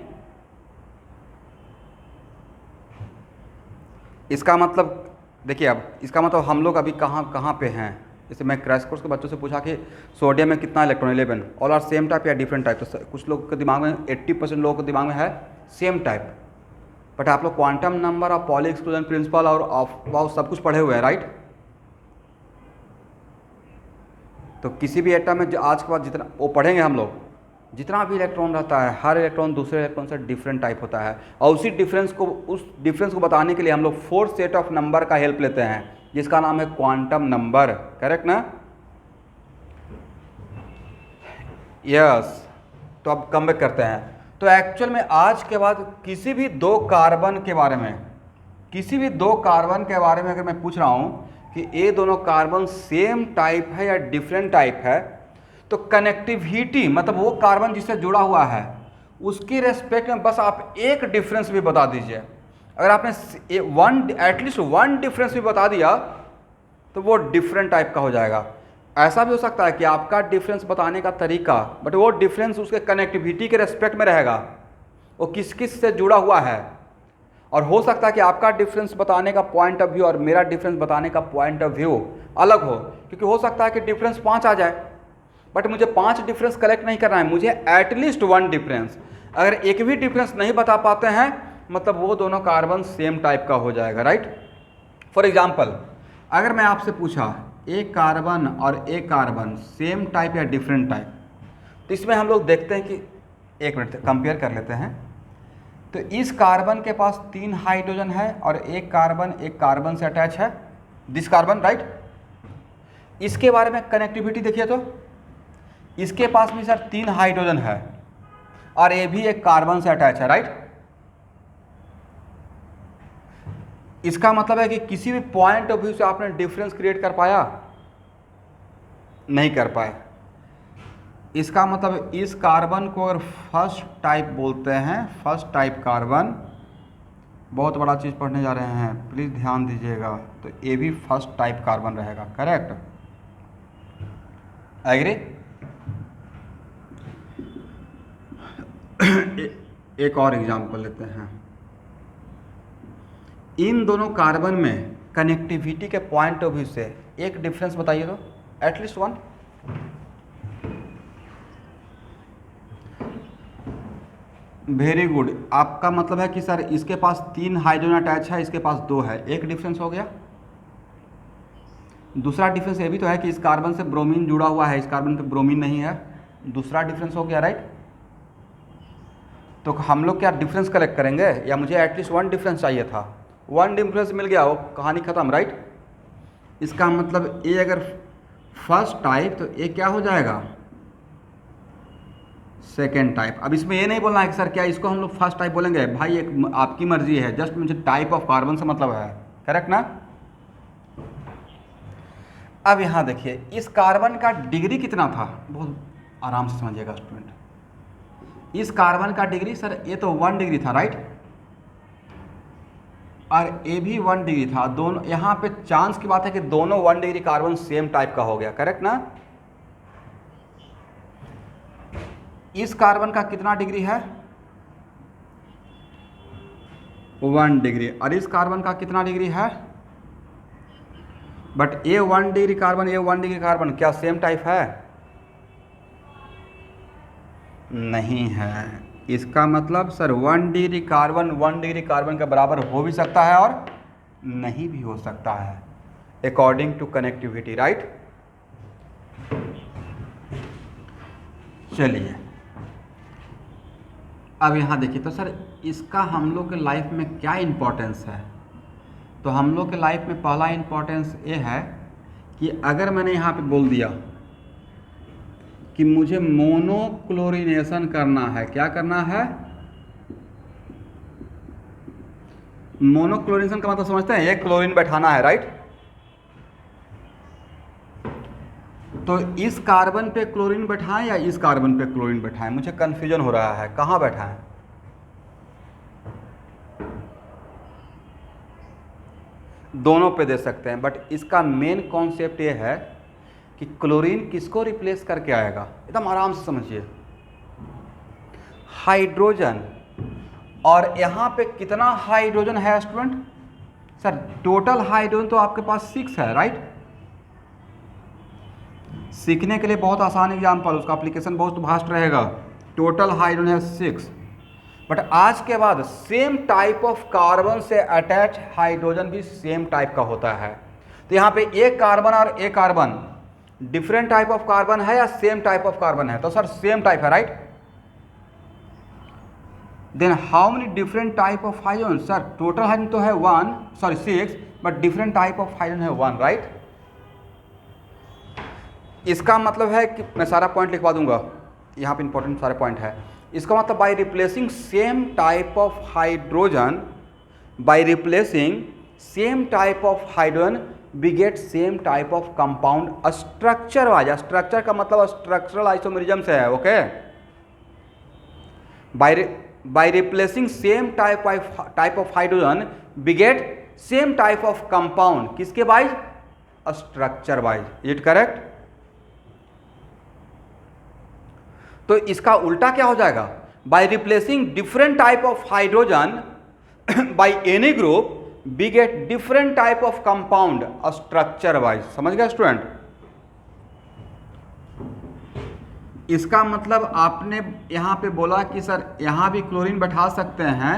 इसका मतलब देखिए, अब इसका मतलब हम लोग अभी कहाँ पे हैं। जैसे मैं क्रैश कोर्स के बच्चों से पूछा कि सोडियम में कितना electron, 11, all are same type या डिफरेंट टाइप? तो कुछ लोग के दिमाग में 80% लोगों के दिमाग में है सेम टाइप। बट आप लोग क्वांटम नंबर और पॉली एक्सक्लूजन प्रिंसिपल और ऑफ सब कुछ पढ़े हुए हैं, राइट? तो किसी भी एटम में जो आज के बाद जितना वो पढ़ेंगे हम लोग, जितना भी इलेक्ट्रॉन रहता है हर इलेक्ट्रॉन दूसरे इलेक्ट्रॉन से डिफरेंट टाइप होता है, और उस डिफरेंस को बताने के लिए हम लोग 4 सेट ऑफ नंबर का हेल्प लेते हैं जिसका नाम है क्वांटम नंबर। करेक्ट ना? यस। तो अब कम बैक करते हैं। तो एक्चुअल में आज के बाद किसी भी दो कार्बन के बारे में अगर मैं पूछ रहा हूँ कि ये दोनों कार्बन सेम टाइप है या डिफरेंट टाइप है, तो कनेक्टिविटी मतलब वो कार्बन जिससे जुड़ा हुआ है उसके रेस्पेक्ट में बस आप एक डिफरेंस भी बता दीजिए। अगर आपने एटलीस्ट वन डिफरेंस भी बता दिया तो वो डिफरेंट टाइप का हो जाएगा। ऐसा भी हो सकता है कि आपका डिफरेंस बताने का तरीका, बट वो डिफरेंस उसके कनेक्टिविटी के रेस्पेक्ट में रहेगा, वो किस किस से जुड़ा हुआ है। और हो सकता है कि आपका डिफरेंस बताने का पॉइंट ऑफ व्यू और मेरा डिफरेंस बताने का पॉइंट ऑफ व्यू अलग हो, क्योंकि हो सकता है कि डिफरेंस 5 आ जाए, बट मुझे 5 डिफरेंस कलेक्ट नहीं करना है, मुझे एटलीस्ट 1 डिफरेंस। अगर एक भी डिफरेंस नहीं बता पाते हैं मतलब वो दोनों कार्बन सेम टाइप का हो जाएगा, राइट। फॉर एग्जाम्पल, अगर मैं आपसे पूछा एक कार्बन और एक कार्बन सेम टाइप या डिफरेंट टाइप, तो इसमें हम लोग देखते हैं कि एक मिनट कंपेयर कर लेते हैं। तो इस कार्बन के पास 3 हाइड्रोजन है और एक कार्बन से अटैच है, दिस कार्बन, राइट। इसके बारे में कनेक्टिविटी देखिए, तो इसके पास भी सर 3 हाइड्रोजन है और ये भी एक कार्बन से अटैच है, राइट। इसका मतलब है कि किसी भी पॉइंट ऑफ व्यू से आपने डिफरेंस क्रिएट कर पाया? नहीं कर पाए। इसका मतलब इस कार्बन को अगर फर्स्ट टाइप बोलते हैं, फर्स्ट टाइप कार्बन, बहुत बड़ा चीज़ पढ़ने जा रहे हैं, प्लीज़ ध्यान दीजिएगा, तो ये भी फर्स्ट टाइप कार्बन रहेगा, करेक्ट। एग्री? एक और एग्जांपल लेते हैं। इन दोनों कार्बन में कनेक्टिविटी के पॉइंट ऑफ व्यू से एक डिफरेंस बताइए, तो एटलीस्ट 1। Very good. आपका मतलब है कि सर इसके पास 3 हाइड्रोजन अटैच है, इसके पास 2 है, एक डिफरेंस हो गया। दूसरा डिफरेंस ये भी तो है कि इस कार्बन से ब्रोमीन जुड़ा हुआ है, इस कार्बन पे ब्रोमीन नहीं है, दूसरा डिफरेंस हो गया, राइट। तो हम लोग क्या डिफरेंस कलेक्ट करेंगे, या मुझे एटलीस्ट 1 डिफरेंस चाहिए था, 1 डिफरेंस मिल गया, वो कहानी खत्म, राइट। इसका मतलब ये अगर फर्स्ट टाइप तो ये क्या हो जाएगा, सेकेंड टाइप। अब इसमें ये नहीं बोलना है कि सर क्या इसको हम लोग फर्स्ट टाइप बोलेंगे, भाई एक आपकी मर्जी है, जस्ट मुझे टाइप ऑफ कार्बन से मतलब है, करेक्ट ना। अब यहाँ देखिए इस कार्बन का डिग्री कितना था, बहुत आराम से समझिएगा स्टूडेंट। इस कार्बन का डिग्री सर ये तो 1 डिग्री था, राइट, और ये भी 1 डिग्री था। दोनों यहाँ पे चांस की बात है कि दोनों 1 डिग्री कार्बन सेम टाइप का हो गया, करेक्ट ना। इस कार्बन का कितना डिग्री है, 1 डिग्री, और इस कार्बन का कितना डिग्री है, बट ये 1 डिग्री कार्बन, ये 1 डिग्री कार्बन क्या सेम टाइप है, नहीं है। इसका मतलब sir 1 degree carbon 1 degree carbon के बराबर हो भी सकता है और नहीं भी हो सकता है, अकॉर्डिंग टू कनेक्टिविटी, राइट। चलिए अब यहाँ देखिए, तो सर इसका हम लोग के लाइफ में क्या इम्पोर्टेंस है। तो हम लोग के लाइफ में पहला इम्पोर्टेंस ये है कि अगर मैंने यहाँ पे बोल दिया कि मुझे मोनोक्लोरिनेशन करना है, क्या करना है, मोनोक्लोरिनेशन का मतलब समझते हैं, एक क्लोरीन बैठाना है, राइट। तो इस कार्बन पे क्लोरीन बैठाएं या इस कार्बन पे क्लोरीन बैठाएं, मुझे कन्फ्यूजन हो रहा है, कहाँ बैठाएं। दोनों पे दे सकते हैं, बट इसका मेन कॉन्सेप्ट ये है कि क्लोरीन किसको रिप्लेस करके आएगा, एकदम आराम से समझिए, हाइड्रोजन। और यहाँ पे कितना हाइड्रोजन है स्टूडेंट, सर टोटल हाइड्रोजन तो आपके पास 6 है, राइट। सीखने के लिए बहुत आसान एग्जाम्पल, उसका एप्लीकेशन बहुत वास्ट रहेगा। टोटल हाइड्रोजन है 6, बट आज के बाद सेम टाइप ऑफ कार्बन से अटैच हाइड्रोजन भी सेम टाइप का होता है। तो यहाँ पे एक कार्बन और एक carbon different type of carbon है या सेम टाइप ऑफ कार्बन है, तो सर सेम टाइप है, right. Then how many different type of hydrogen? Sir total hydrogen तो है 6, but different type of hydrogen है 1, राइट? इसका मतलब है कि मैं सारा पॉइंट लिखवा दूंगा, यहाँ पे इंपॉर्टेंट सारे पॉइंट है। इसका मतलब by replacing same type of hydrogen, by replacing same type of hydrogen we get same type of compound structure wise. Structure का मतलब स्ट्रक्चरल आइसोमेरिज्म से है, okay? By replacing same type of hydrogen we get same type of compound, किसके wise? Structure wise. Is it correct? तो इसका उल्टा क्या हो जाएगा? By replacing different type of hydrogen by any group we get different type of compound structure wise. समझ गया student? इसका मतलब आपने यहां पे बोला कि सर यहां भी क्लोरीन बैठा सकते हैं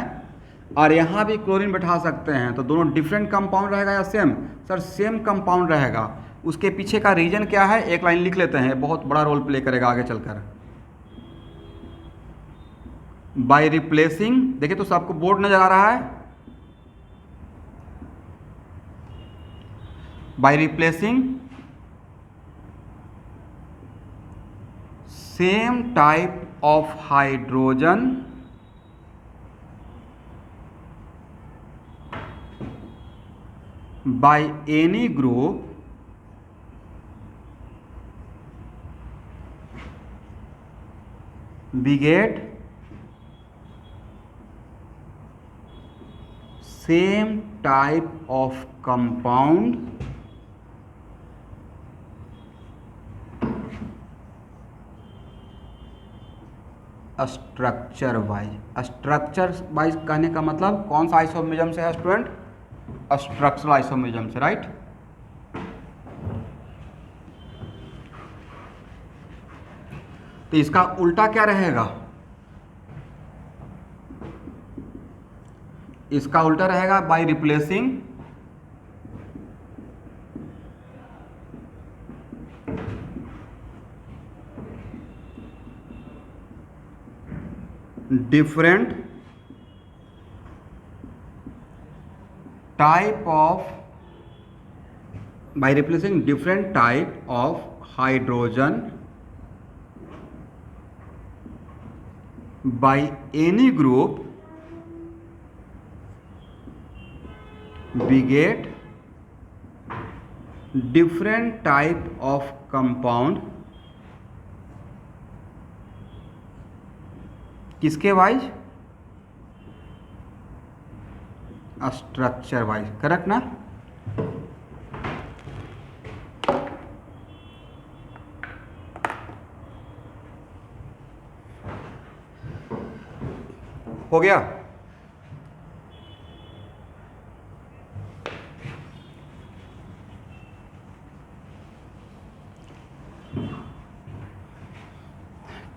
और यहां भी क्लोरीन बैठा सकते हैं, तो दोनों डिफरेंट कंपाउंड रहेगा या सेम? सर सेम कंपाउंड रहेगा। उसके पीछे का रीजन क्या है? एक लाइन लिख लेते हैं, बहुत बड़ा रोल प्ले करेगा आगे चलकर। बाय रिप्लेसिंग, देखिए तो सबको बोर्ड नजर आ रहा है? By replacing same type of hydrogen by any group we get same type of compound structure wise. Structure wise कहने का मतलब कौन सा आइसोमेरिज्म से है स्टूडेंट? स्ट्रक्चरल आइसोमेरिज्म से, राइट? तो इसका उल्टा क्या रहेगा? इसका उल्टा रहेगा by replacing different type of hydrogen by any group we get different type of compound, किसके वाइज? Structure wise. करेक्ट ना? हो गया?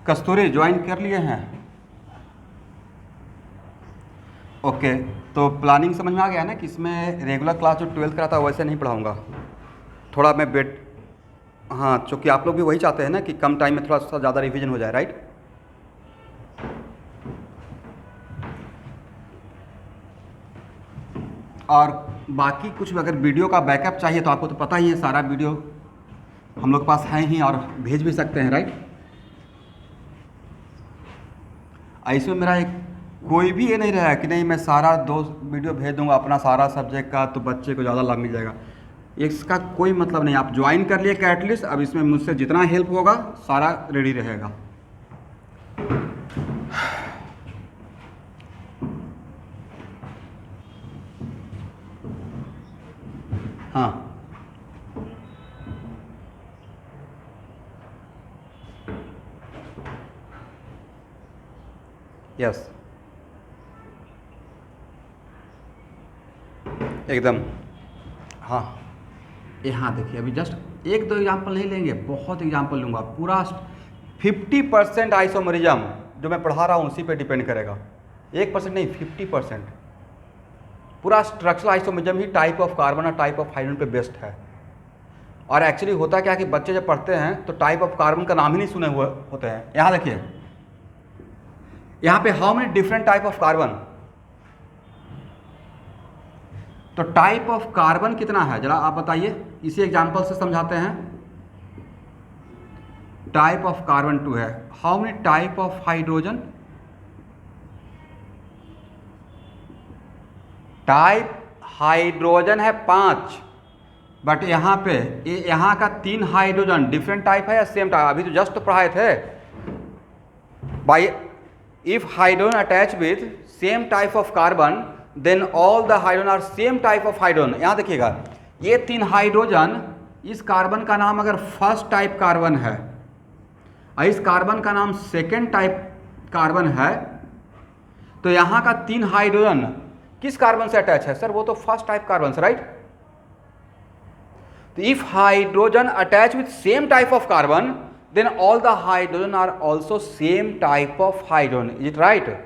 कस्तूरी ज्वाइन कर लिए हैं? ओके, तो प्लानिंग समझ में आ गया ना कि इसमें रेगुलर क्लास जो 12th का था वैसे नहीं पढ़ाऊंगा, थोड़ा मैं हाँ, चूँकि आप लोग भी वही चाहते हैं ना कि कम टाइम में थोड़ा सा ज़्यादा रिवीजन हो जाए, राइट? और बाकी कुछ अगर वीडियो का बैकअप चाहिए तो आपको तो पता ही है, सारा वीडियो हम लोग के पास है ही और भेज भी सकते हैं, राइट? ऐसे में मेरा एक कोई भी ये नहीं रहा कि नहीं मैं सारा 2 वीडियो भेज दूंगा अपना सारा सब्जेक्ट का तो बच्चे को ज़्यादा लाभ मिल जाएगा। इसका कोई मतलब नहीं। आप ज्वाइन कर लिए क्या एटलीस्ट, अब इसमें मुझसे जितना हेल्प होगा सारा रेडी रहेगा। हाँ, यस, एकदम। हाँ, यहाँ देखिए अभी जस्ट 1-2 एग्जाम्पल नहीं लेंगे, बहुत एग्जाम्पल लूँगा। पूरा 50% आइसोमेरिज्म जो मैं पढ़ा रहा हूँ उसी पे डिपेंड करेगा, 1% नहीं 50%। पूरा structural isomerism he type of carbon और टाइप ऑफ हाइड्रोजन पे बेस्ड है। और एक्चुअली होता क्या कि बच्चे जब पढ़ते हैं तो टाइप ऑफ कार्बन का नाम ही नहीं सुने हुए होते हैं। यहाँ देखिए यहाँ पे how many different type of carbon, तो टाइप ऑफ कार्बन कितना है जरा आप बताइए, इसी एग्जांपल से समझाते हैं। टाइप ऑफ कार्बन 2 है, how many type of hydrogen, type hydrogen है 5, बट यहाँ पे यहाँ का 3 हाइड्रोजन डिफरेंट टाइप है या सेम टाइप, अभी तो जस्ट तो पढ़ाए थे by if hydrogen attach with same type of carbon then all the hydrogen are same type of hydrogen. यहाँ देखिएगा ये 3 हाइड्रोजन, इस कार्बन का नाम अगर फर्स्ट टाइप कार्बन है और इस कार्बन का नाम सेकेंड टाइप कार्बन है, तो यहाँ का 3 हाइड्रोजन किस कार्बन से अटैच है सर, वो तो फर्स्ट टाइप कार्बन से, राइट। तो if hydrogen attach with same type of carbon then all the hydrogen are also same type of hydrogen, is it right.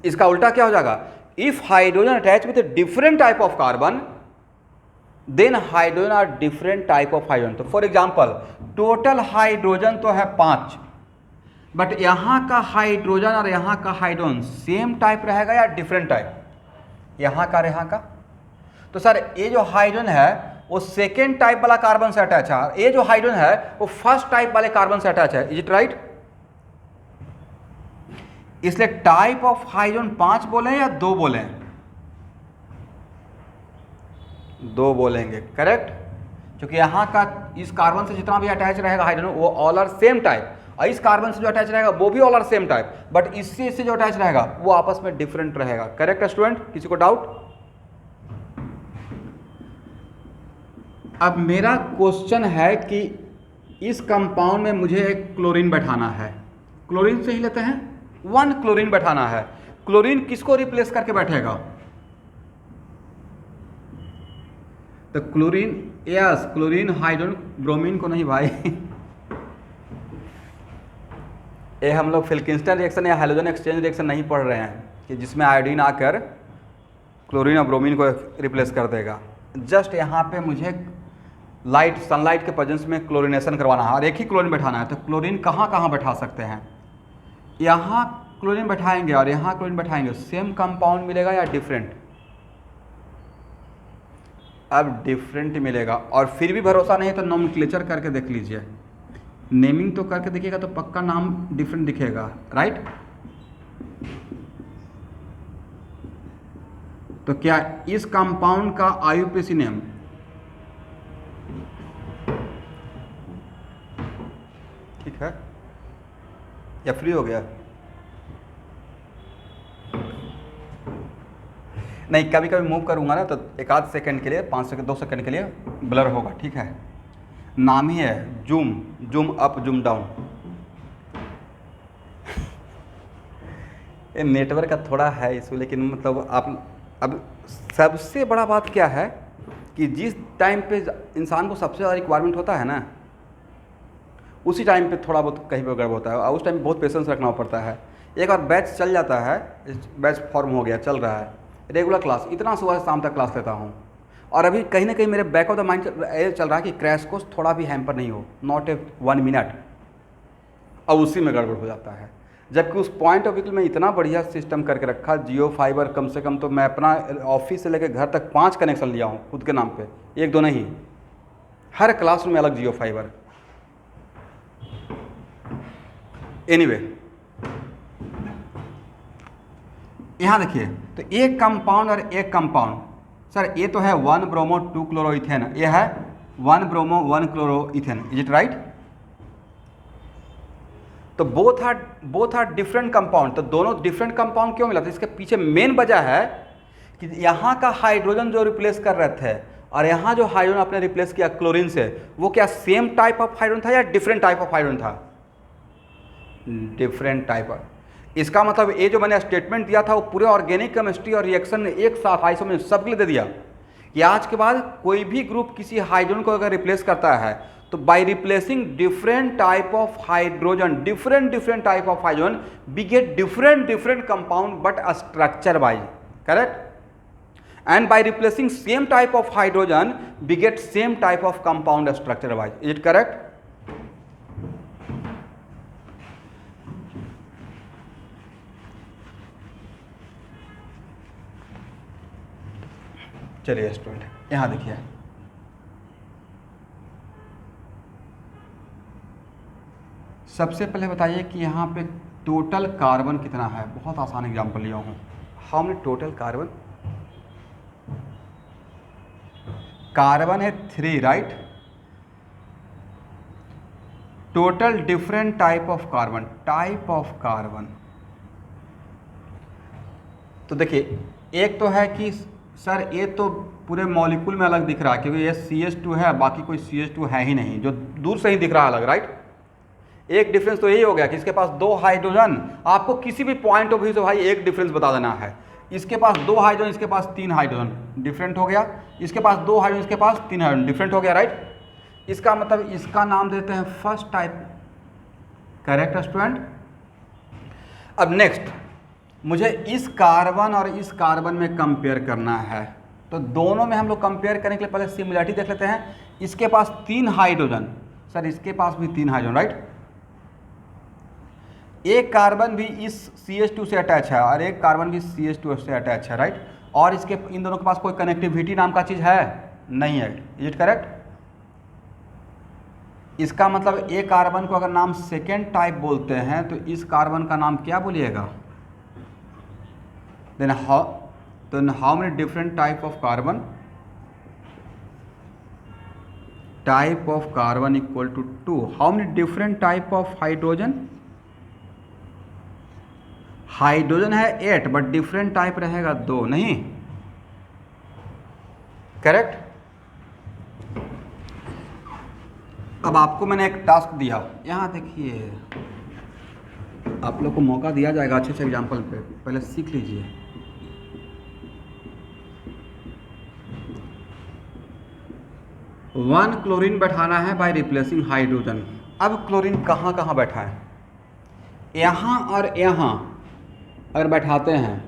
इसका उल्टा क्या हो जाएगा, if hydrogen attach with different type of carbon then hydrogen are different type of hydrogen. तो for example total hydrogen तो है 5, but यहाँ का हाइड्रोजन और यहाँ का हाइड्रोजन सेम टाइप रहेगा या डिफरेंट टाइप, यहाँ का और यहाँ का। तो सर ये जो हाइड्रोजन है वो सेकेंड टाइप वाला कार्बन से अटैच है, ये जो हाइड्रोजन है वो फर्स्ट टाइप वाले कार्बन से अटैच है, इज इट राइट। इसलिए टाइप ऑफ हाइड्रोजन 5 बोले या 2 बोले, 2 बोलेंगे, करेक्ट। क्योंकि यहाँ का इस कार्बन से जितना भी अटैच रहेगा हाइड्रोजन वो ऑल आर सेम टाइप, और इस कार्बन से जो अटैच रहेगा वो भी all are same type, but इससे जो अटैच रहेगा वो आपस में डिफरेंट रहेगा, करेक्ट स्टूडेंट। किसी को डाउट। अब मेरा क्वेश्चन है कि इस कंपाउंड में मुझे एक क्लोरीन बैठाना है, क्लोरीन से ही लेते हैं, 1 क्लोरीन बैठाना है। क्लोरीन किसको रिप्लेस करके बैठेगा, तो chlorine, yes chlorine hydrogen, bromine को नहीं भाई ये हम लोग फिल्किंस्टन रिएक्शन या हाइड्रोजन एक्सचेंज रिएक्शन नहीं पढ़ रहे हैं कि जिसमें आयोडीन आकर क्लोरीन और ब्रोमीन को रिप्लेस कर देगा। जस्ट यहाँ पे मुझे लाइट सनलाइट के प्रेजेंस में क्लोरीनेशन करवाना है और एक ही क्लोरीन बैठाना है। तो क्लोरीन कहाँ कहाँ बैठा सकते हैं, यहाँ क्लोरीन बैठाएंगे और यहाँ क्लोरीन बैठाएंगे, सेम कंपाउंड मिलेगा या डिफरेंट, अब डिफरेंट मिलेगा। और फिर भी भरोसा नहीं तो नोमेनक्लेचर करके देख लीजिए, नेमिंग तो करके देखिएगा तो पक्का नाम डिफरेंट दिखेगा, राइट। तो क्या इस कंपाउंड का आईयूपीएसी नेम, ठीक है या फ्री हो गया, नहीं कभी कभी मूव करूंगा ना तो एक आध सेकंड के लिए, 5 सेकंड 2 सेकंड के लिए ब्लर होगा, ठीक है। नाम ही है zoom, zoom up zoom down ये नेटवर्क का थोड़ा है इशू, लेकिन मतलब आप अब सबसे बड़ा बात क्या है कि जिस टाइम पे इंसान को सबसे ज़्यादा रिक्वायरमेंट होता है ना उसी टाइम पे थोड़ा बहुत कहीं पर गड़बड़ होता है और उस टाइम बहुत पेशेंस रखना पड़ता है। एक बार बैच चल जाता है, बैच फॉर्म हो गया, चल रहा है रेगुलर क्लास, इतना सुबह से शाम तक क्लास लेता हूँ और अभी कहीं ना कहीं मेरे बैक ऑफ द माइंड ये चल रहा है कि क्रैश कोर्स थोड़ा भी हैम्पर नहीं हो, नॉट ए 1 मिनट, और उसी में गड़बड़ हो जाता है। जबकि उस पॉइंट ऑफ व्यू में इतना बढ़िया सिस्टम करके रखा, जियो फाइबर कम से कम तो मैं अपना ऑफिस से लेकर घर तक 5 कनेक्शन लिया हूँ खुद के नाम पे, 1-2 नहीं, हर क्लासरूम में अलग जियो फाइबर। एनीवे यहाँ देखिए तो एक कंपाउंड और एक कंपाउंड, सर ये तो है 1 ब्रोमो 2 क्लोरोइथेन, ये है 1 bromo 1 chloroethane, is it right. तो बोथ आर डिफरेंट कंपाउंड, तो दोनों डिफरेंट कंपाउंड क्यों मिला था, इसके पीछे मेन वजह है कि यहाँ का हाइड्रोजन जो रिप्लेस कर रहे थे और यहाँ जो हाइड्रोजन आपने रिप्लेस किया क्लोरीन से, वो क्या सेम टाइप ऑफ हाइड्रोजन था या डिफरेंट टाइप ऑफ हाइड्रोजन था, डिफरेंट टाइप ऑफ। इसका मतलब ये जो मैंने स्टेटमेंट दिया था वो पूरे ऑर्गेनिक केमिस्ट्री और रिएक्शन ने एक साथ आइसो में सब के लिए दे दिया कि आज के बाद कोई भी ग्रुप किसी हाइड्रोजन को अगर रिप्लेस करता है तो by replacing different type of hydrogen, different type of hydrogen, we get different compound but structure wise, correct. And by replacing same type of hydrogen we get same type of compound structure wise, is it correct. चलिए student, यहाँ देखिए, सबसे पहले बताइए कि यहाँ पे total carbon कितना है। बहुत आसान एग्जांपल लिया हूँ। How many total carbon? Carbon है 3, right. Total different type of carbon, type of carbon. तो देखिए, एक तो है कि सर ये तो पूरे मॉलिक्यूल में अलग दिख रहा है क्योंकि ये CH2 है, बाकी कोई CH2 है ही नहीं, जो दूर से ही दिख रहा है अलग, राइट। एक डिफरेंस तो यही हो गया कि इसके पास 2 हाइड्रोजन, आपको किसी भी पॉइंट ऑफ व्यू से भाई एक डिफरेंस बता देना है। इसके पास 2 हाइड्रोजन, इसके पास 3 हाइड्रोजन, डिफरेंट हो गया। इसके पास 2 हाइड्रोजन, इसके पास 3 हाइड्रोजन, डिफरेंट हो गया, राइट। इसका मतलब इसका नाम देते हैं फर्स्ट टाइप। Correct student. अब नेक्स्ट मुझे इस कार्बन और इस कार्बन में कंपेयर करना है, तो दोनों में हम लोग कंपेयर करने के लिए पहले सिमिलरिटी देख लेते हैं। इसके पास 3 हाइड्रोजन, सर इसके पास भी 3 हाइड्रोजन, राइट। एक कार्बन भी इस CH2 से अटैच है और एक कार्बन भी CH2 से अटैच है, राइट। और इसके इन दोनों के पास कोई कनेक्टिविटी नाम का चीज़ है नहीं है। Is it correct? इसका मतलब एक कार्बन को अगर नाम सेकेंड टाइप बोलते हैं तो इस कार्बन का नाम क्या बोलिएगा? Then how many different type of carbon? Type of carbon equal to 2। How many different type of hydrogen? Hydrogen है 8 बट डिफरेंट टाइप रहेगा 2, नहीं? करेक्ट। अब आपको मैंने एक टास्क दिया, यहाँ देखिए, आप लोग को मौका दिया जाएगा अच्छे से एग्जाम्पल पे, पहले सीख लीजिए। वन क्लोरीन बैठाना है बाय रिप्लेसिंग हाइड्रोजन। अब क्लोरीन कहाँ कहाँ बैठा है? यहाँ और यहाँ अगर बैठाते हैं,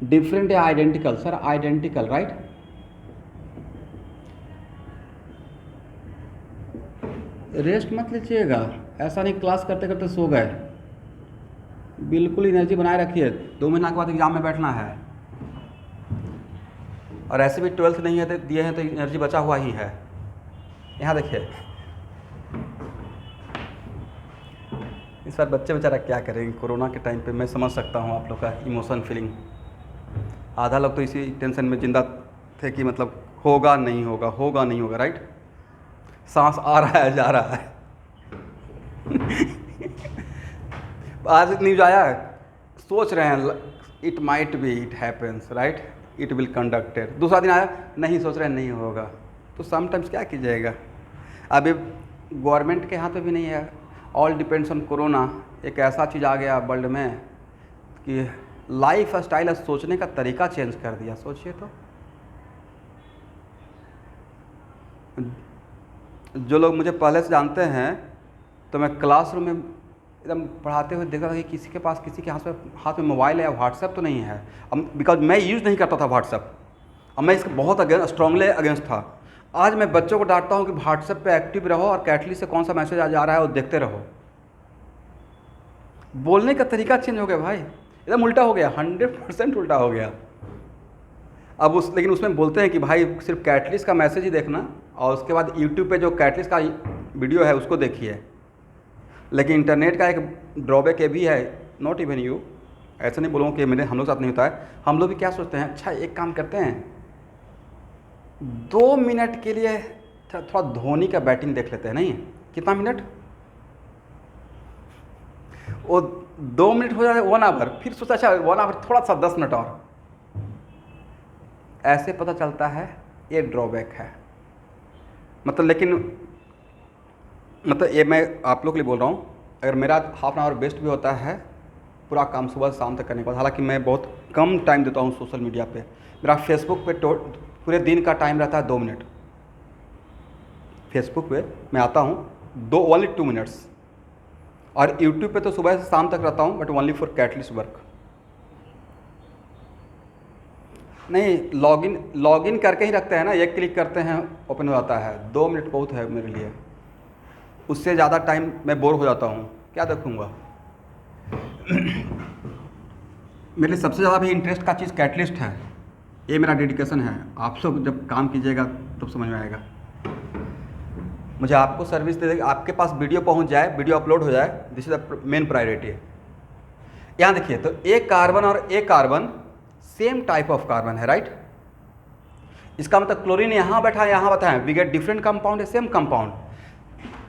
डिफरेंट या identical? Sir identical, right. Rest मत लीजिएगा, ऐसा नहीं क्लास करते करते सो गए। बिल्कुल एनर्जी बनाए रखिए, 2 महीना के बाद एग्जाम में बैठना है। और ऐसे भी 12th नहीं है तो दिए हैं तो एनर्जी बचा हुआ ही है। यहाँ देखिए, इस बार बच्चे बेचारा क्या करेंगे कोरोना के टाइम पे। मैं समझ सकता हूँ आप लोग का इमोशन फीलिंग। आधा लोग तो इसी टेंशन में जिंदा थे कि मतलब होगा नहीं होगा, होगा नहीं होगा, राइट। सांस आ रहा है जा रहा है। आज न्यूज आया, सोच रहे हैं it might be, it happens, right, it will conducted. दूसरा दिन आया, नहीं सोच रहे हैं नहीं होगा। तो समटाइम्स क्या कीजिएगा। अभी गवर्नमेंट के हाथ में भी नहीं है, ऑल डिपेंड्स ऑन कोरोना। एक ऐसा चीज़ आ गया वर्ल्ड में कि लाइफ स्टाइल, सोचने का तरीका चेंज कर दिया। सोचिए तो, जो लोग मुझे पहले से जानते हैं तो मैं क्लासरूम में एकदम पढ़ाते हुए देखा था कि किसी के पास, किसी के हाथ में मोबाइल है या व्हाट्सएप तो नहीं है। अब बिकॉज मैं यूज़ नहीं करता था व्हाट्सएप, अब मैं इसके बहुत स्ट्रांगली अगेंस्ट था। आज मैं बच्चों को डांटता हूँ कि व्हाट्सएप पे एक्टिव रहो और कैटलिस्ट से कौन सा मैसेज आ जा रहा है वो देखते रहो। बोलने का तरीका चेंज हो गया भाई, एकदम उल्टा हो गया, 100% उल्टा हो गया। अब लेकिन उसमें बोलते हैं कि भाई सिर्फ कैटलिस्ट का मैसेज ही देखना और उसके बाद यूट्यूब पे जो कैटलिस्ट का वीडियो है उसको देखिए। लेकिन इंटरनेट का एक ड्रॉबैक ये भी है, नॉट इवन यू, ऐसा नहीं बोलूँ कि हम लोग साथ नहीं होता है। हम लोग भी क्या सोचते हैं, अच्छा एक काम करते हैं 2 मिनट के लिए थोड़ा धोनी का बैटिंग देख लेते हैं। नहीं, कितना मिनट, वो 2 मिनट हो जाए 1 आवर, फिर सोचा अच्छा 1 आवर थोड़ा सा 10 मिनट और, ऐसे पता चलता है ये ड्रॉबैक है। मतलब लेकिन मतलब ये मैं आप लोग के लिए बोल रहा हूँ, अगर मेरा हाफ एन आवर वेस्ट भी होता है पूरा काम सुबह से शाम तक करने के बाद, हालांकि मैं बहुत कम टाइम देता हूँ सोशल मीडिया पे। मेरा फेसबुक पे पूरे दिन का टाइम रहता है 2 मिनट। फेसबुक पे मैं आता हूँ ओनली 2 मिनट्स, और यूट्यूब पे तो सुबह से शाम तक रहता हूँ but only for catalyst work. नहीं, लॉगिन करके ही रखते हैं ना, एक क्लिक करते हैं ओपन हो जाता है। 2 मिनट बहुत है मेरे लिए, उससे ज़्यादा टाइम मैं बोर हो जाता हूँ, क्या देखूँगा। मेरे लिए सबसे ज़्यादा भी इंटरेस्ट का चीज़ कैटलिस्ट है। ये मेरा डेडिकेशन है। आप लोग जब काम कीजिएगा तब समझ में आएगा। मुझे आपको सर्विस दे देगी, आपके पास वीडियो पहुंच जाए, वीडियो अपलोड हो जाए, this is the main priority है। यहाँ देखिए, तो एक कार्बन और एक carbon same type of carbon है, राइट। इसका मतलब क्लोरीन यहाँ बैठा है, यहाँ बैठा है, वी गेट डिफरेंट कंपाउंड है, सेम कंपाउंड।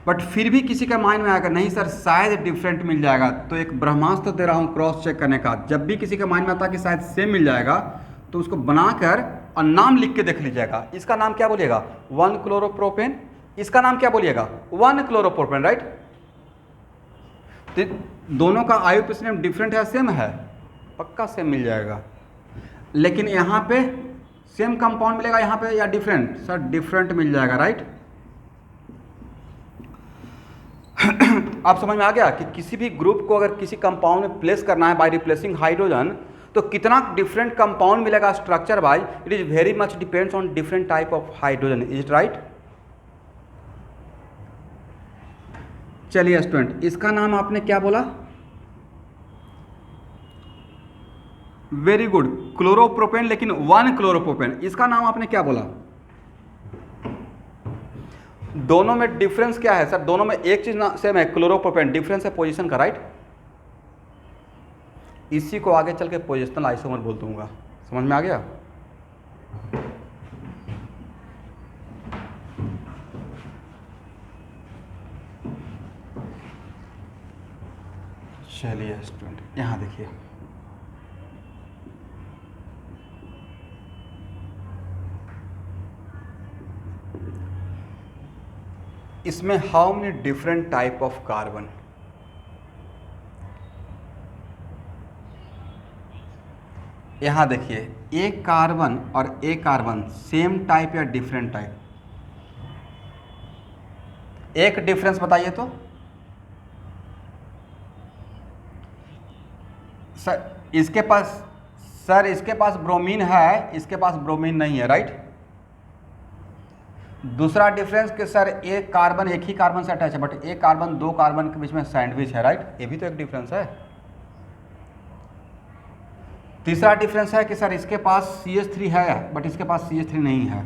बट फिर भी किसी का माइंड में आएगा नहीं सर शायद डिफरेंट मिल जाएगा, तो एक ब्रह्मास्त्र दे रहा हूँ क्रॉस चेक करने का। जब भी किसी के माइंड में आता है कि शायद सेम मिल जाएगा, तो उसको बनाकर और नाम लिख के देख लीजिएगा। इसका नाम क्या बोलिएगा, 1 क्लोरोप्रोपेन। इसका नाम क्या बोलिएगा, 1 क्लोरोप्रोपेन, राइट। तो दोनों का आईयूपीएसी डिफरेंट है, सेम है, पक्का सेम मिल जाएगा। लेकिन यहाँ पे सेम कंपाउंड मिलेगा, यहाँ पे या डिफरेंट, सर डिफरेंट मिल जाएगा, राइट। आप समझ में आ गया कि किसी भी ग्रुप को अगर किसी कंपाउंड में प्लेस करना है बाय रिप्लेसिंग हाइड्रोजन, तो कितना डिफरेंट कंपाउंड मिलेगा structure wise, it is very much depends on different type of hydrogen, is it right. चलिए स्टूडेंट, इसका नाम आपने क्या बोला, वेरी गुड, क्लोरोप्रोपेन, लेकिन 1 क्लोरोप्रोपेन। इसका नाम आपने क्या बोला, दोनों में डिफरेंस क्या है सर, दोनों में एक चीज सेम है, क्लोरोप्रोपेन, डिफरेंस है पोजीशन का, राइट। इसी को आगे चल के पोजिशनल आइसोमर बोल दूंगा, समझ में आ गया। चलिए स्टूडेंट, यहां देखिए, इसमें how many different type of carbon, यहां देखिए, एक कार्बन और एक कार्बन सेम टाइप या डिफरेंट टाइप, एक डिफरेंस बताइए तो। सर इसके पास ब्रोमीन है, इसके पास ब्रोमीन नहीं है, राइट। दूसरा डिफरेंस कि सर एक कार्बन एक ही कार्बन से अटैच है, बट एक कार्बन 2 कार्बन के बीच में सैंडविच है, राइट। ये भी तो एक डिफरेंस है। तीसरा डिफरेंस है कि सर इसके पास CH3 है बट इसके पास CH3 नहीं है।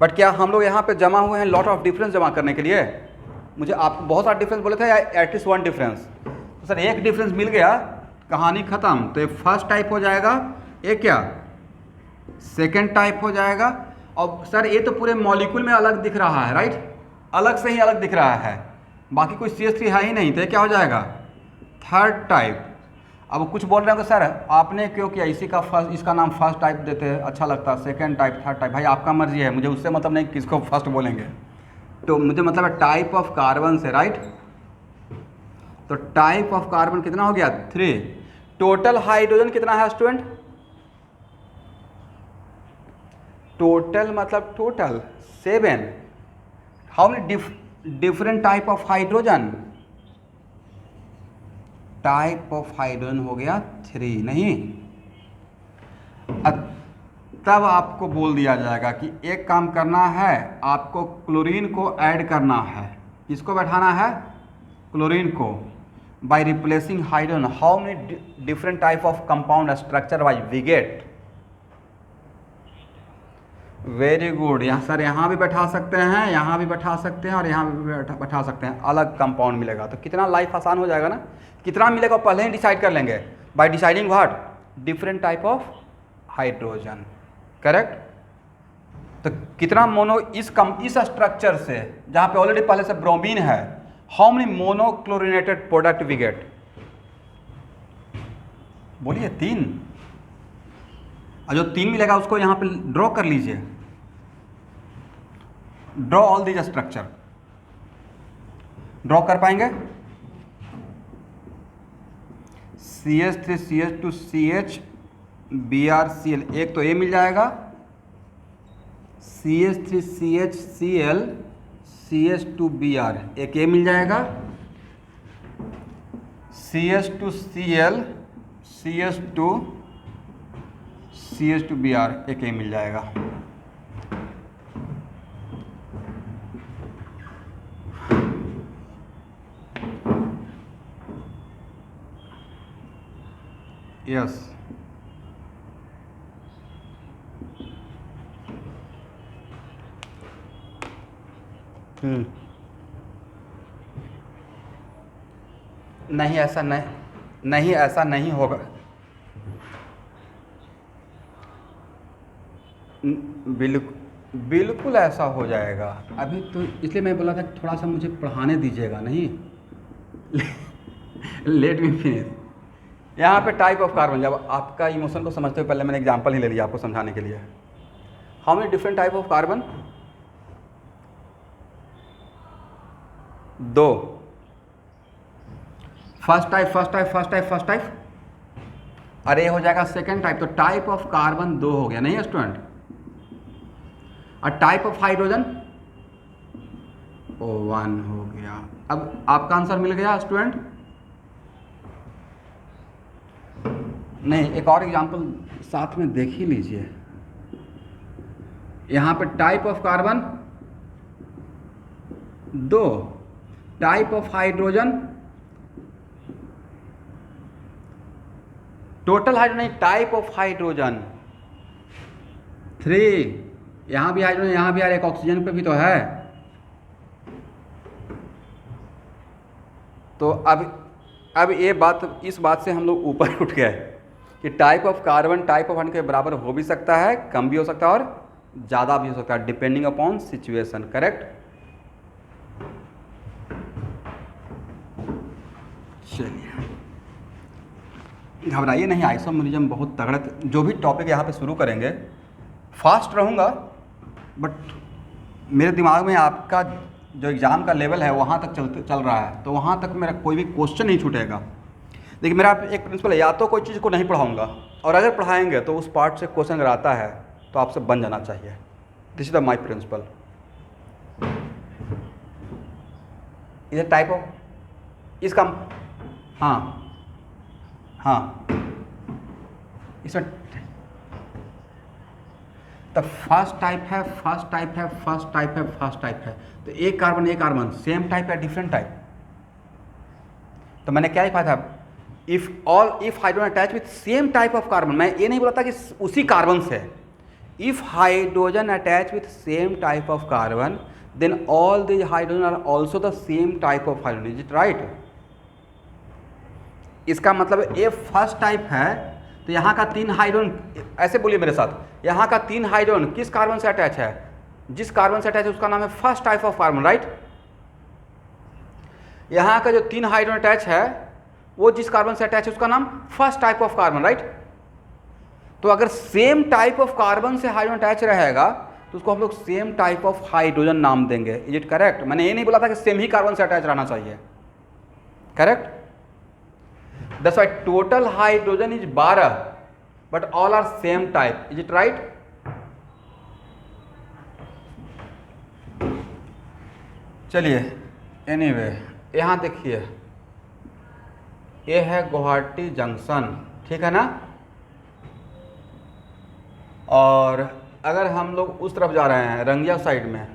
बट क्या हम लोग यहाँ पे जमा हुए हैं लॉट ऑफ डिफरेंस जमा करने के लिए, मुझे आपको बहुत सारे डिफरेंस बोले थे या एटलीस्ट 1 डिफरेंस, तो सर एक डिफरेंस मिल गया, कहानी खत्म। तो ये फर्स्ट टाइप हो जाएगा, ये क्या सेकेंड टाइप हो जाएगा। और सर ये तो पूरे मॉलिक्यूल में अलग दिख रहा है, राइट, अलग से ही अलग दिख रहा है, बाकी कोई CH3 है ही नहीं, तो ये क्या हो जाएगा थर्ड टाइप। अब कुछ बोल रहे हो कि सर आपने क्यों किया, इसी का फर्स्ट, इसका नाम फर्स्ट टाइप देते हैं, अच्छा लगता है, सेकेंड टाइप, थर्ड टाइप, भाई आपका मर्जी है, मुझे उससे मतलब नहीं किसको फर्स्ट बोलेंगे, तो मुझे मतलब है टाइप ऑफ कार्बन से, राइट। तो टाइप ऑफ कार्बन कितना हो गया 3, टोटल हाइड्रोजन कितना है स्टूडेंट, टोटल मतलब total 7, how many different type of hydrogen, type of hydrogen हो गया 3, नहीं। तब आपको बोल दिया जाएगा कि एक काम करना है, आपको क्लोरीन को ऐड करना है, किसको बैठाना है, क्लोरीन को, by replacing hydrogen, how many different type of compound structure wise we get, very good. यहाँ सर यहाँ भी बैठा सकते हैं, यहाँ भी बैठा सकते हैं और यहाँ भी बैठा सकते हैं, अलग कंपाउंड मिलेगा, तो कितना लाइफ आसान हो जाएगा ना, कितना मिलेगा पहले ही डिसाइड कर लेंगे, by deciding what, different type of hydrogen, correct. तो कितना मोनो इस स्ट्रक्चर से जहाँ पे ऑलरेडी पहले से ब्रोमीन है, how many monochlorinated product we get, बोलिए 3, और जो 3 मिलेगा उसको यहाँ पे ड्रॉ कर लीजिए, draw all these structure, draw कर पाएंगे, CH3 CH2 CH Br Cl, एक तो ये मिल जाएगा, CH3 CH Cl CH2 Br, एक ये मिल जाएगा, CH2 Cl CH2 CH2 Br, एक ये मिल जाएगा। यस हम्म। नहीं ऐसा नहीं, नहीं ऐसा नहीं होगा। बिल्कुल ऐसा हो जाएगा। अभी तो इसलिए मैं बोला था कि थोड़ा सा मुझे पढ़ाने दीजिएगा, नहीं लेट मी फिनिश। यहाँ पे टाइप ऑफ कार्बन, जब आपका इमोशन को समझते हुए पहले मैंने एग्जांपल ही ले लिया आपको समझाने के लिए। How many different type of carbon? 2। First type और ये हो जाएगा सेकेंड टाइप। तो टाइप ऑफ कार्बन 2 हो गया, नहीं है स्टूडेंट? और टाइप ऑफ हाइड्रोजन 1 हो गया। अब आपका आंसर मिल गया स्टूडेंट? नहीं, एक और एग्जांपल साथ में देख ही लीजिए। यहां पे type of carbon 2, type of hydrogen, total hydrogen नहीं, टाइप ऑफ हाइड्रोजन 3। यहां भी हाइड्रोजन, यहां भी यार एक ऑक्सीजन पे भी तो है। तो अब ये बात, इस बात से हम लोग ऊपर उठ गए कि type of carbon type of hydrogen के बराबर हो भी सकता है, कम भी हो सकता है और ज़्यादा भी हो सकता है, डिपेंडिंग अपॉन सिचुएशन। करेक्ट? चलिए, घबराइए नहीं, आइसोमेरिज्म बहुत तगड़ा। जो भी टॉपिक यहाँ पे शुरू करेंगे, फास्ट रहूँगा, बट मेरे दिमाग में आपका जो एग्ज़ाम का लेवल है वहाँ तक चल रहा है, तो वहाँ तक मेरा कोई भी क्वेश्चन नहीं छूटेगा। देखिए, मेरा एक प्रिंसिपल है, या तो कोई चीज़ को नहीं पढ़ाऊँगा, और अगर पढ़ाएंगे तो उस पार्ट से क्वेश्चन अगर आता है तो आपसे बन जाना चाहिए। This is the my principle. इधर टाइप ऑफ इसका, हाँ इसमें तो फर्स्ट टाइप है, फर्स्ट टाइप है, फर्स्ट टाइप है, फर्स्ट टाइप है। तो एक कार्बन सेम टाइप या डिफरेंट टाइप? तो मैंने क्या लिखा था? If hydrogen attach with same type of carbon, मैं ये नहीं बोला था कि उसी कार्बन से। If hydrogen attach with same type of carbon, then all the hydrogen are also the same type of hydrogen. Is it right? इसका मतलब ये फर्स्ट टाइप है, तो यहाँ का 3 हाइड्रोजन, ऐसे बोलिए मेरे साथ, यहाँ का 3 हाइड्रोजन किस कार्बन से अटैच है? जिस कार्बन से अटैच है उसका नाम है first type of carbon, right? यहाँ का जो 3 हाइड्रोजन अटैच है वो जिस कार्बन से अटैच है उसका नाम first type of carbon, right? तो अगर सेम टाइप ऑफ कार्बन से हाइड्रोजन अटैच रहेगा तो उसको हम लोग सेम टाइप ऑफ हाइड्रोजन नाम देंगे। Is it correct? मैंने ये नहीं बोला था कि सेम ही कार्बन से अटैच रहना चाहिए। Correct? That's why total hydrogen is 12, but all are same type. Is it right? चलिए, anyway, यहाँ देखिए, ये है गुवाहाटी जंक्शन, ठीक है ना? और अगर हम लोग उस तरफ जा रहे हैं रंगिया साइड में,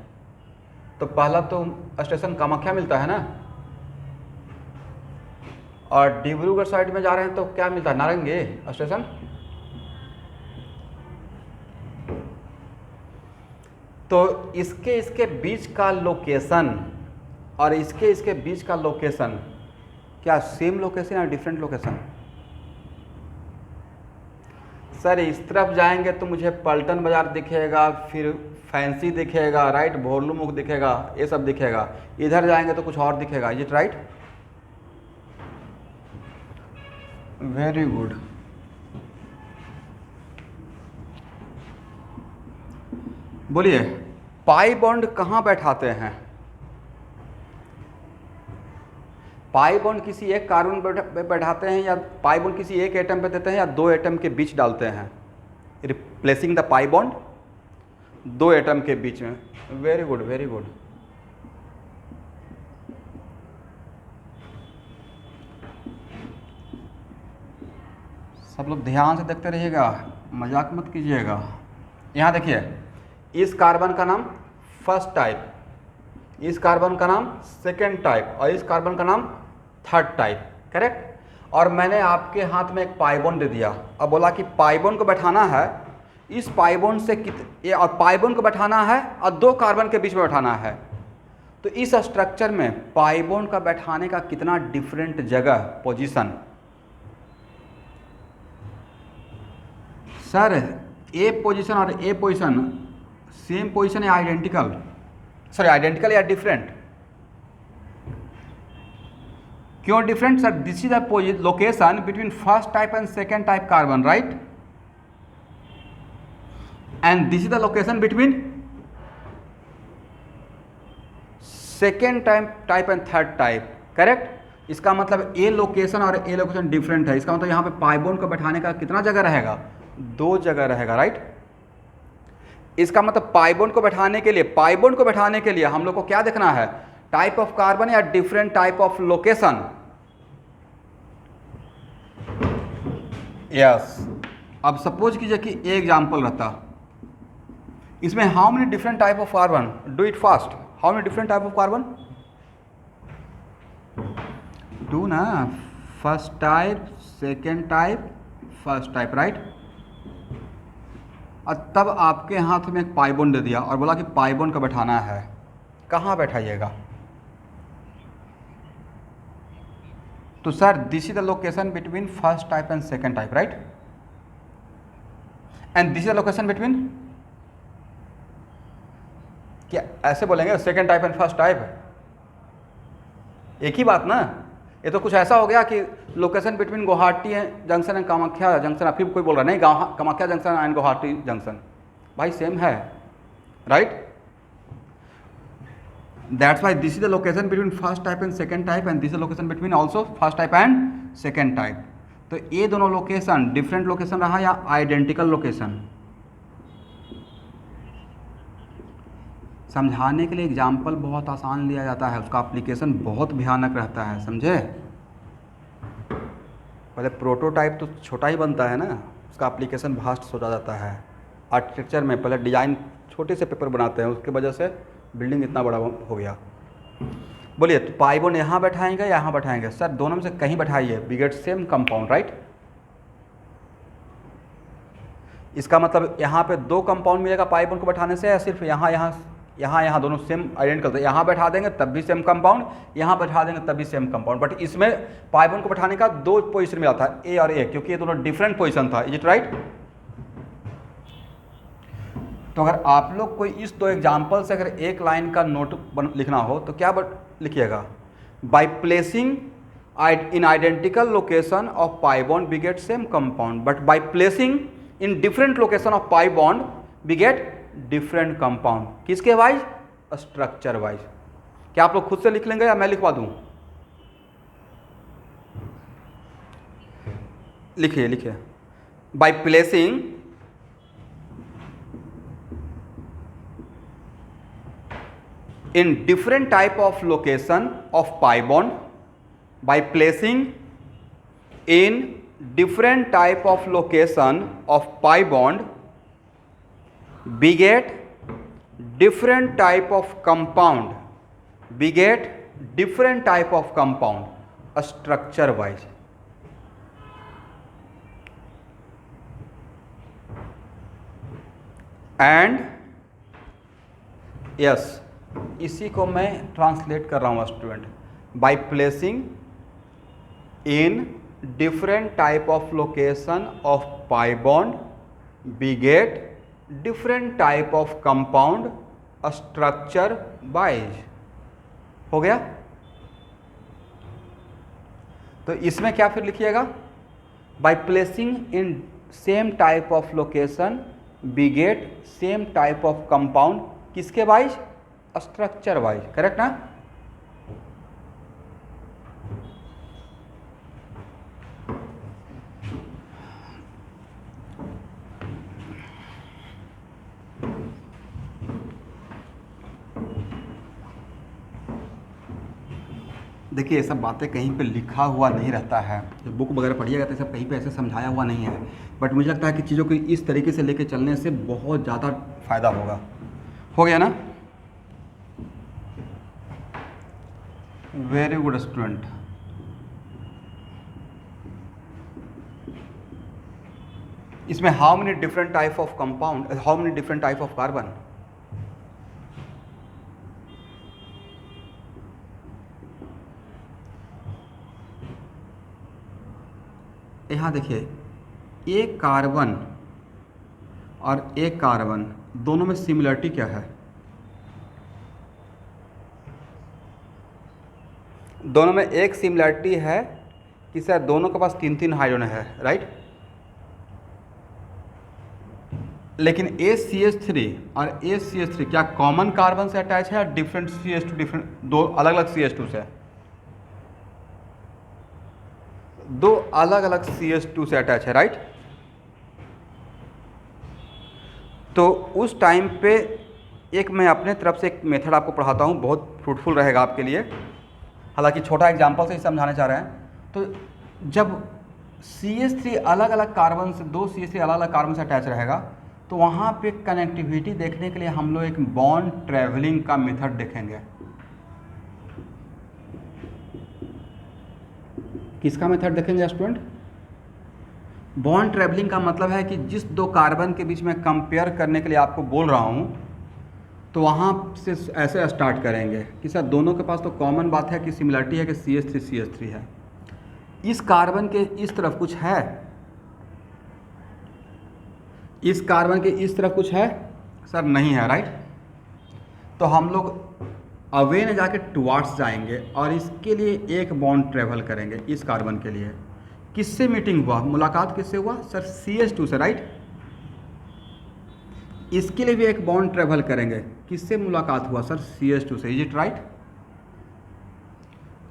तो पहला तो स्टेशन कामाख्या मिलता है ना, और डिब्रूगढ़ साइड में जा रहे हैं तो क्या मिलता है? नारंगी स्टेशन। तो इसके बीच का लोकेशन और इसके बीच का लोकेशन क्या सेम लोकेशन या डिफरेंट लोकेशन? सर, इस तरफ जाएंगे तो मुझे पलटन बाजार दिखेगा, फिर फैंसी दिखेगा, राइट, भोरलूमुख दिखेगा, ये सब दिखेगा। इधर जाएंगे तो कुछ और दिखेगा। Is it right? Very good. बोलिए, पाई बॉन्ड कहाँ बैठाते हैं? पाई बॉन्ड किसी एक कार्बन पे बैठाते हैं, या पाई बॉन्ड किसी एक एटम पे देते हैं, या 2 एटम के बीच डालते हैं? Replacing the pi bond 2 atom के बीच में। Very good, very good. सब लोग ध्यान से देखते रहिएगा, मजाक मत कीजिएगा। यहाँ देखिए, इस कार्बन का नाम फर्स्ट टाइप, इस कार्बन का नाम सेकेंड टाइप, और इस कार्बन का नाम थर्ड टाइप। करेक्ट? और मैंने आपके हाथ में एक पाई बॉन्ड दे दिया, अब बोला कि पाई बॉन्ड को बैठाना है इस पाई बॉन्ड से और पाई बॉन्ड को बैठाना है और 2 कार्बन के बीच में बैठाना है। तो इस स्ट्रक्चर में पाई बॉन्ड का बैठाने का कितना डिफरेंट जगह पोजीशन। सर ए पोजीशन और ए पोजीशन सेम पोजीशन है आइडेंटिकल, सॉरी आइडेंटिकल या डिफरेंट? क्यों different sir? This is the location between first type and second type carbon, right? And this is the location between second type and third type, correct? इसका मतलब ए location और ए location different है। इसका मतलब यहाँ पे पाई बॉन्ड को बैठाने का कितना जगह रहेगा? 2 जगह रहेगा, राइट? इसका मतलब पाई बॉन्ड को बैठाने के लिए हम लोग को क्या देखना है? टाइप ऑफ कार्बन या different type of location? Yes. अब सपोज कीजिए कि एक एग्जाम्पल रहता, इसमें how many different type of carbon? Do it fast. How many different type of carbon? Do ना, first type, second type, first type, right? और तब आपके हाथ में एक पाई बॉन्ड दे दिया और बोला कि पाई बॉन्ड का बैठाना है, कहाँ बैठाइएगा? तो sir this is the location between first type and second type, right? And this is the location between, क्या ऐसे बोलेंगे second type and first type? एक ही बात ना। ये तो कुछ ऐसा हो गया कि location between Guwahati junction and Kamakhya junction, फिर कोई बोल रहा नहीं Kamakhya junction and Guwahati junction, भाई सेम है, right? That's why this is the location between first type and second type and this is location between also first type and second type. तो ये दोनों लोकेशन डिफरेंट लोकेशन रहा या identical location? समझाने के लिए एग्जाम्पल बहुत आसान लिया जाता है, उसका एप्लीकेशन बहुत भयानक रहता है, समझे? पहले प्रोटोटाइप तो छोटा ही बनता है ना, उसका एप्लीकेशन वास्ट सोचा जाता है। आर्किटेक्चर में पहले डिज़ाइन छोटे से पेपर बनाते हैं, उसकी वजह से बिल्डिंग इतना बड़ा हो गया। बोलिए, तो पाई बॉन्ड यहाँ बैठाएंगे या यहाँ बैठाएंगे? सर दोनों में से कहीं बैठाइए, we get same compound, right? इसका मतलब यहाँ पे 2 कंपाउंड मिलेगा पाई बॉन्ड को बैठाने से, या सिर्फ यहाँ दोनों सेम आइडेंटिकल? यहाँ बैठा देंगे तब भी सेम कंपाउंड, यहाँ बैठा देंगे तब भी सेम कंपाउंड। बट इसमें पाई बॉन्ड को बैठाने का 2 पोजीशन मिला था, ए और ए, क्योंकि ये दोनों डिफरेंट पोजीशन था। Is it right? तो अगर आप लोग कोई इस 2 एग्जाम्पल से अगर एक लाइन का नोट लिखना हो तो क्या लिखिएगा? By placing in identical location of pi bond we get same compound, but by placing in different location of pi bond we get different compound. किसके वाइज? Structure wise. क्या आप लोग खुद से लिख लेंगे या मैं लिखवा दूं? लिखिए। By placing in different type of location of pi bond, by placing in different type of location of pi bond we get different type of compound, structure wise। and yes, इसी को मैं ट्रांसलेट कर रहा हूँ student. By placing in different type of location of pi bond we get different type of compound structure wise. हो गया? तो इसमें क्या फिर लिखिएगा? By placing in same type of location we get same type of compound, किसके wise? Structure wise, correct ना? देखिए, ये सब बातें कहीं पे लिखा हुआ नहीं रहता है, जब बुक वगैरह पढ़िएगा तो सब कहीं पे ऐसे समझाया हुआ नहीं है, बट मुझे लगता है कि चीज़ों को इस तरीके से लेके चलने से बहुत ज़्यादा फायदा होगा। हो गया ना? Very good student. इसमें how many different type of compound, how many different type of carbon? यहाँ देखिए, एक कार्बन और एक कार्बन दोनों में सिमिलरिटी क्या है? दोनों में एक सिमिलरिटी है कि सर दोनों के पास 3 हाइड्रोजन है, राइट। लेकिन ACH3 और ACH3 क्या कॉमन कार्बन से अटैच है या डिफरेंट CH2, डिफरेंट दो अलग अलग CH2 से? दो अलग अलग CH2 से अटैच है, राइट। तो उस टाइम पे एक मैं अपने तरफ से एक मेथड आपको पढ़ाता हूँ, बहुत फ्रूटफुल रहेगा आपके लिए। हालांकि छोटा एग्जांपल से ही समझाना चाह रहे हैं। तो जब CH3 अलग अलग कार्बन से, दो CH3 अलग अलग कार्बन से अटैच रहेगा, तो वहाँ पे कनेक्टिविटी देखने के लिए हम लोग एक बॉन्ड ट्रैवलिंग का मेथड देखेंगे। किसका मेथड देखेंगे स्टूडेंट? बॉन्ड ट्रैवलिंग का मतलब है कि जिस दो कार्बन के बीच में कंपेयर करने के लिए आपको बोल रहा हूँ, तो वहाँ से ऐसे स्टार्ट करेंगे कि सर दोनों के पास तो कॉमन बात है कि सिमिलरिटी है कि CH3 है। इस कार्बन के इस तरफ कुछ है, इस कार्बन के इस तरफ कुछ है? सर नहीं है, राइट। तो हम लोग अवे न जाके टुवार्ड्स जाएंगे और इसके लिए एक बॉन्ड ट्रेवल करेंगे। इस कार्बन के लिए किससे मीटिंग हुआ, मुलाकात किससे हुआ? सर CH2 से, राइट। इसके लिए भी एक बॉन्ड ट्रेवल करेंगे, किससे मुलाकात हुआ? सर CH2 से, इज इट राइट?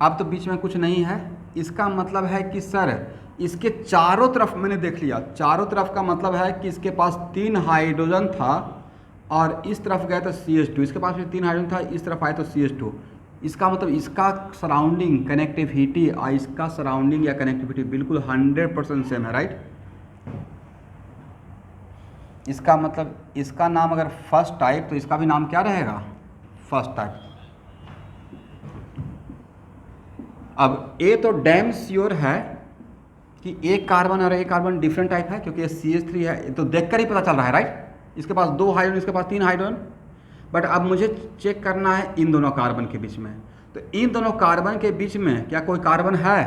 अब तो बीच में कुछ नहीं है, इसका मतलब है कि सर इसके चारों तरफ मैंने देख लिया, चारों तरफ का मतलब है कि इसके पास 3 हाइड्रोजन था और इस तरफ गए तो CH2, इसके पास भी 3 हाइड्रोजन था, इस तरफ आए तो CH2। इसका मतलब इसका सराउंडिंग कनेक्टिविटी और इसका सराउंडिंग या कनेक्टिविटी बिल्कुल 100% सेम है, राइट। इसका मतलब इसका नाम अगर फर्स्ट टाइप, तो इसका भी नाम क्या रहेगा? First type. अब ये तो डैम श्योर है कि एक कार्बन और एक कार्बन डिफरेंट टाइप है, क्योंकि ये CH3 है, तो देखकर ही पता चल रहा है, राइट। इसके पास 2 हाइड्रोजन, इसके पास 3 हाइड्रोजन। बट अब मुझे चेक करना है इन दोनों कार्बन के बीच में, तो इन दोनों कार्बन के बीच में क्या कोई कार्बन है?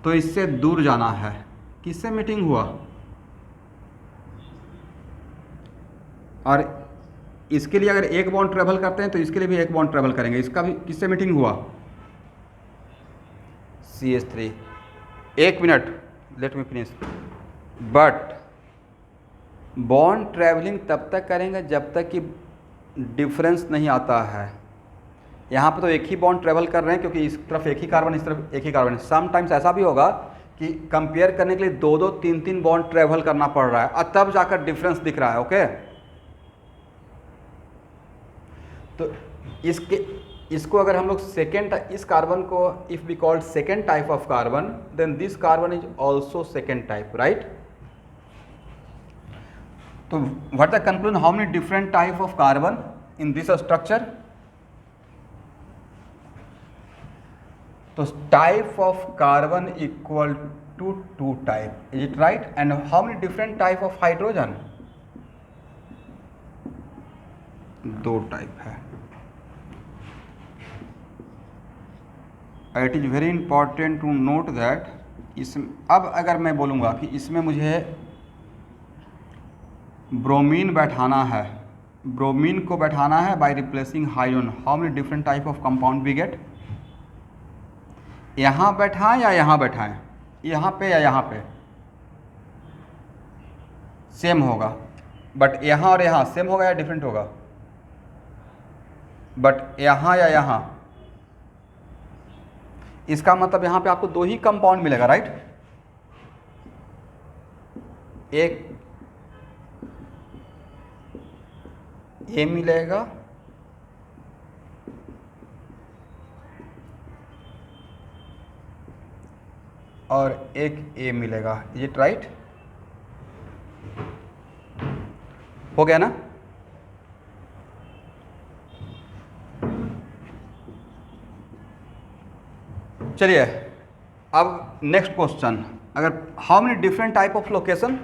तो इससे दूर जाना है। किससे मीटिंग हुआ? और इसके लिए अगर एक बॉन्ड ट्रेवल करते हैं तो इसके लिए भी एक बॉन्ड ट्रेवल करेंगे। इसका भी किससे मीटिंग हुआ? CH3। एक minute, late me finish. But bond travelling तब तक करेंगे जब तक कि डिफरेंस नहीं आता है। यहाँ पे तो एक ही बॉन्ड ट्रैवल कर रहे हैं, क्योंकि इस तरफ एक ही कार्बन, इस तरफ एक ही कार्बन है। समटाइम्स ऐसा भी होगा कि कंपेयर करने के लिए 2-2, 3-3 बॉन्ड ट्रैवल करना पड़ रहा है और तब जाकर डिफरेंस दिख रहा है, ओके। तो इसको अगर हम लोग सेकेंड, इस कार्बन को if we called second type of carbon, then this carbon is also second type, right. तो what the conclusion, how many different type of carbon in this structure? तो type of carbon equal to 2 type, is it right? And how many different type of hydrogen? 2 type है। It is very important to note that अब अगर मैं बोलूँगा कि इसमें मुझे bromine बैठाना है, ब्रोमीन को बैठाना है by replacing hydrogen, how many different type of compound we get? यहाँ बैठाएं या यहाँ बैठाएं? यहाँ पे या यहाँ पे? सेम होगा। बट यहाँ और यहाँ सेम होगा या डिफरेंट होगा? बट यहाँ या यहाँ? इसका मतलब यहाँ पे आपको 2 ही कंपाउंड मिलेगा, राइट। एक ए मिलेगा और एक ए मिलेगा, इज इट राइट? हो गया ना? चलिए अब नेक्स्ट क्वेश्चन, अगर how many different type of location?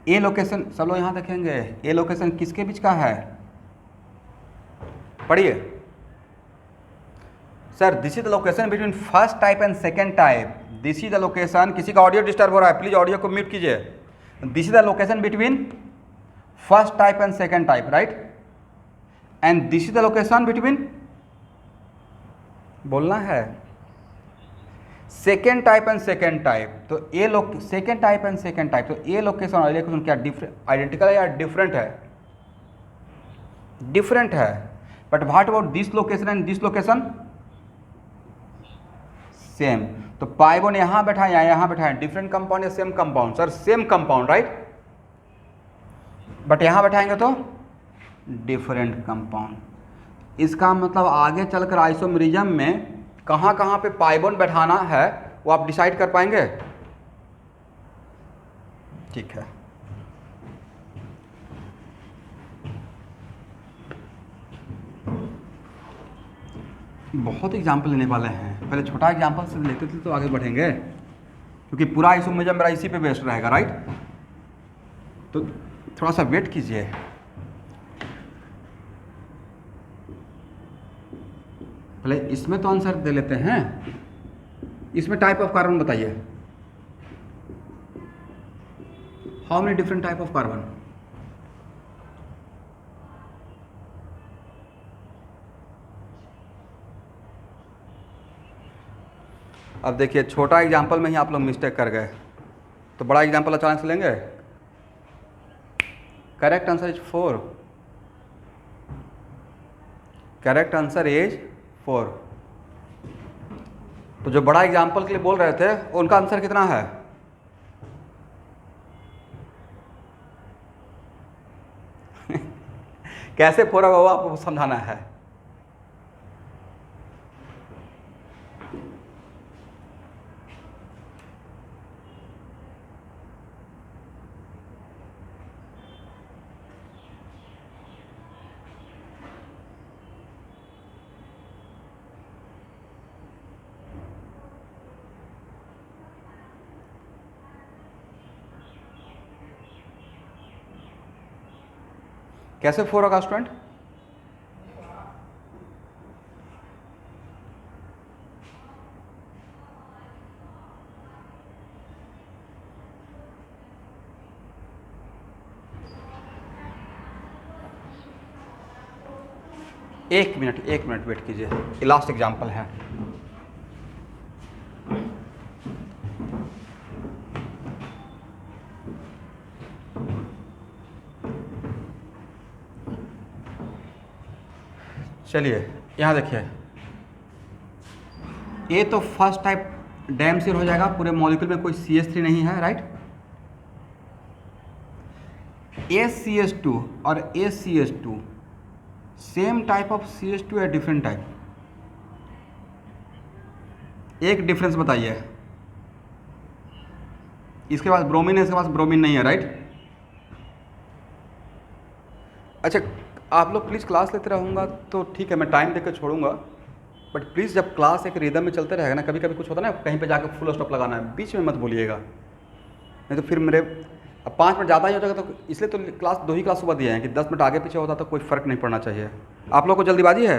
A location, सब लोग यहाँ देखेंगे, ए लोकेशन किसके बीच का है? पढ़िए, sir this is the location between first type and second type, this is the location, किसी का ऑडियो डिस्टर्ब हो रहा है प्लीज ऑडियो को म्यूट कीजिए। This is the location between first type and second type, right, and this is the location between, बोलना है, second type and second type. तो ये second type and second type, तो ये लोकेशन और ये लोकेशन क्या आइडेंटिकल है या डिफरेंट है? डिफरेंट है। But what about this location and this location? Same. तो पाई बोन यहां बैठा है या यहां बैठा है, डिफरेंट कंपाउंड या same compound? Sir same compound, right, but यहां बैठाएंगे तो डिफरेंट कंपाउंड। इसका मतलब आगे चलकर आइसोमेरिज्म में कहां कहां पे पाई बोन बैठाना है वो आप डिसाइड कर पाएंगे? ठीक है। बहुत एग्जाम्पल लेने वाले हैं, पहले छोटा एग्जाम्पल से लेते थे तो आगे बढ़ेंगे, क्योंकि पूरा आइसोमेरिज्म मेरा इसी पे बेस्ड रहेगा, राइट। तो थोड़ा सा वेट कीजिए। पहले इसमें तो आंसर दे लेते हैं। इसमें टाइप ऑफ कार्बन बताइए, how many different type of carbon? अब देखिए छोटा एग्जाम्पल में ही आप लोग मिस्टेक कर गए, तो बड़ा एग्जाम्पल अचानक से लेंगे। Correct answer is 4, correct answer is 4। तो जो बड़ा एग्जाम्पल के लिए बोल रहे थे उनका आंसर कितना है? कैसे 4 होगा वो आपको समझाना है। कैसे 4 होगा स्टूडेंट? एक मिनट वेट कीजिए, ये लास्ट एग्जाम्पल है। चलिए यहाँ देखिए, ये तो फर्स्ट टाइप डैम सिर हो जाएगा, पूरे मॉलिक्यूल में कोई CH3 नहीं है, राइट। ACH2 और ACH2 same type of CH2 या डिफरेंट टाइप? एक डिफरेंस बताइए। इसके पास ब्रोमीन है, इसके पास ब्रोमीन नहीं है, राइट। अच्छा आप लोग प्लीज़ क्लास लेते रहूँगा तो ठीक है, मैं टाइम देकर छोड़ूंगा, बट प्लीज़ जब क्लास एक रिदम में चलते रहेगा ना, कभी कभी कुछ होता है ना, कहीं पे जाकर फुल स्टॉप लगाना है, बीच में मत बोलिएगा, नहीं तो फिर मेरे अब 5 मिनट ज़्यादा ही हो जाएगा। तो इसलिए तो क्लास 2 ही क्लास सुबह दिए हैं कि 10 मिनट आगे पीछे होता तो कोई फ़र्क नहीं पड़ना चाहिए। आप लोग को जल्दीबाजी है?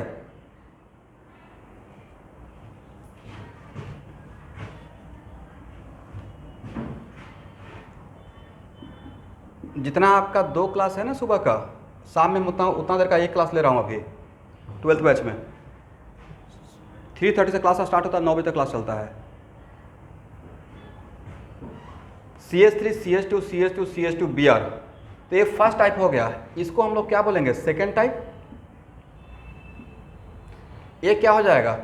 जितना आपका 2 क्लास है ना सुबह का, शाम में उतना देर का एक क्लास ले रहा हूँ अभी 12th बैच में। 3:30 से क्लास स्टार्ट होता है, 9 बजे तक क्लास चलता है। CH3 CH2 CH2 CH2 Br, तो ये फर्स्ट टाइप हो गया। इसको हम लोग क्या बोलेंगे? Second type. ये क्या हो जाएगा?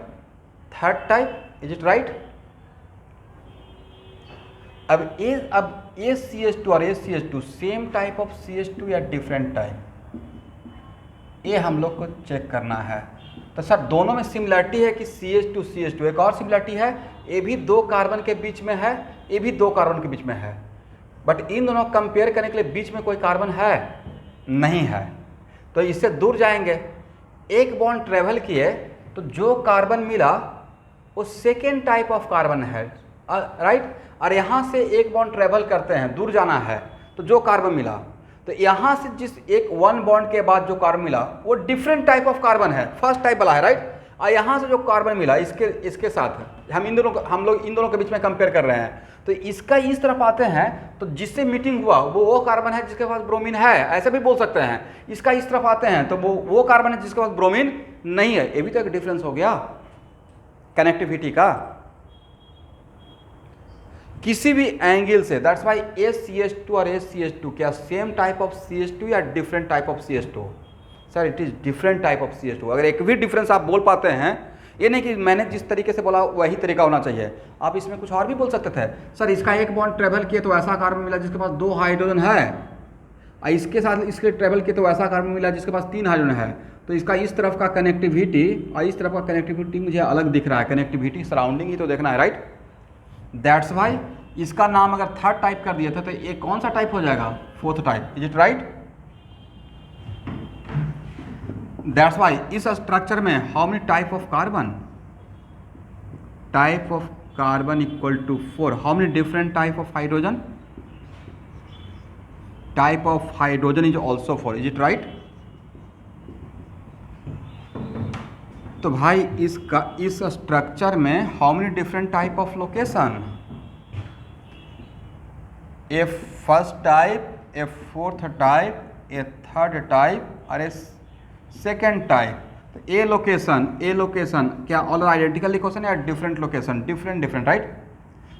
Third type. Is it right? अब ये CH2 और ये CH2 same type of CH2 या डिफरेंट टाइप, ये हम लोग को चेक करना है। तो सर दोनों में सिमिलरिटी है कि CH2 CH2, एक और सिमिलरिटी है, ये भी 2 कार्बन के बीच में है, ये भी 2 कार्बन के बीच में है, बट इन दोनों कंपेयर करने के लिए बीच में कोई कार्बन है नहीं है। तो इससे दूर जाएंगे, एक बॉन्ड ट्रेवल किए तो जो कार्बन मिला वो सेकेंड टाइप ऑफ कार्बन है, राइट। और यहाँ से एक बॉन्ड ट्रेवल करते हैं, दूर जाना है, तो जो कार्बन मिला, तो यहाँ से जिस एक 1 बॉन्ड के बाद जो कार्बन मिला वो डिफरेंट टाइप ऑफ कार्बन है, फर्स्ट टाइप वाला है, राइट। और यहाँ से जो कार्बन मिला इसके साथ हम लोग इन दोनों के बीच में कंपेयर कर रहे हैं, तो इसका इस तरफ आते हैं तो जिससे मीटिंग हुआ वो कार्बन है जिसके पास ब्रोमीन है, ऐसे भी बोल सकते हैं। इसका इस तरफ आते हैं तो वो कार्बन है जिसके पास ब्रोमीन नहीं है। ये भी तो एक डिफरेंस हो गया कनेक्टिविटी का किसी भी एंगल से। दैट्स वाई ACH2 और ACH2 क्या सेम टाइप ऑफ CH2 या different type of CH2? Sir it is different type of CH2। अगर एक भी डिफरेंस आप बोल पाते हैं, ये नहीं कि मैंने जिस तरीके से बोला वही तरीका होना चाहिए, आप इसमें कुछ और भी बोल सकते थे। सर इसका एक बॉन्ड ट्रेवल किए तो ऐसा कार्बन मिला जिसके पास 2 हाइड्रोजन है, और इसके साथ इसके ट्रेवल किए तो ऐसा कार्बन मिला जिसके पास 3 हाइड्रोजन है। तो इसका इस तरफ का कनेक्टिविटी और इस तरफ का कनेक्टिविटी मुझे अलग दिख रहा है। कनेक्टिविटी सराउंडिंग ही तो देखना है, राइट। दैट्स वाई इसका नाम अगर थर्ड टाइप कर दिया था तो ये कौन सा टाइप हो जाएगा? Fourth type. Is it right? That's why इस स्ट्रक्चर में how many type of carbon? Type of carbon equal to 4। How many different type of hydrogen? Type of hydrogen is also 4। Is it right? तो भाई इस structure में how many different type of location? A first type, a fourth type, a third type और a second type. तो a location क्या all identical location या different location? Different, right.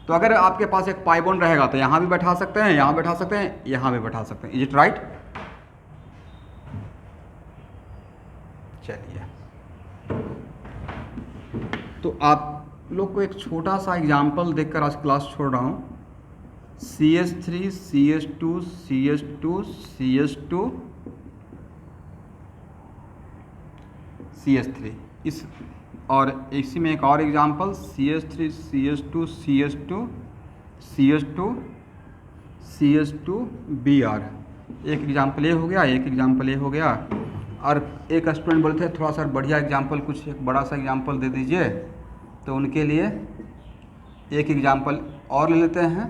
तो अगर आपके पास एक पाई बॉन्ड रहेगा तो यहाँ भी बैठा सकते हैं, यहाँ बैठा सकते हैं, यहाँ भी बैठा सकते हैं। Is it right? चलिए, तो आप लोग को एक छोटा सा एग्जाम्पल देकर आज क्लास छोड़ रहा हूँ। CH3 CH2 CH2 CH2 CH3 इस, और इसी में एक और example CH3 CH2 CH2 CH2 CH2 Br। एक एग्जांपल ये हो गया, एक एग्जांपल ये हो गया। और एक स्टूडेंट बोले थे थोड़ा सा बढ़िया एग्जांपल, कुछ एक बड़ा सा एग्जांपल दे दीजिए, तो उनके लिए एक एग्जांपल और ले लेते हैं।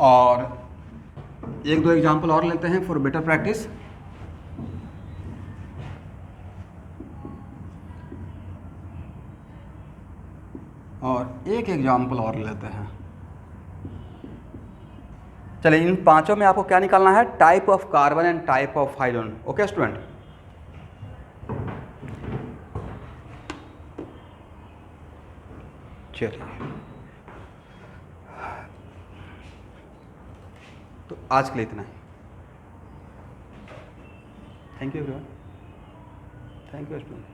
और एक दो एग्जांपल और लेते हैं फॉर बेटर प्रैक्टिस। और एक एग्जांपल और लेते हैं। चलिए, इन पांचों में आपको क्या निकालना है? Type of carbon and type of hydrogen. Okay student, चलिए तो आज के लिए इतना ही। Thank you everyone, thank you student.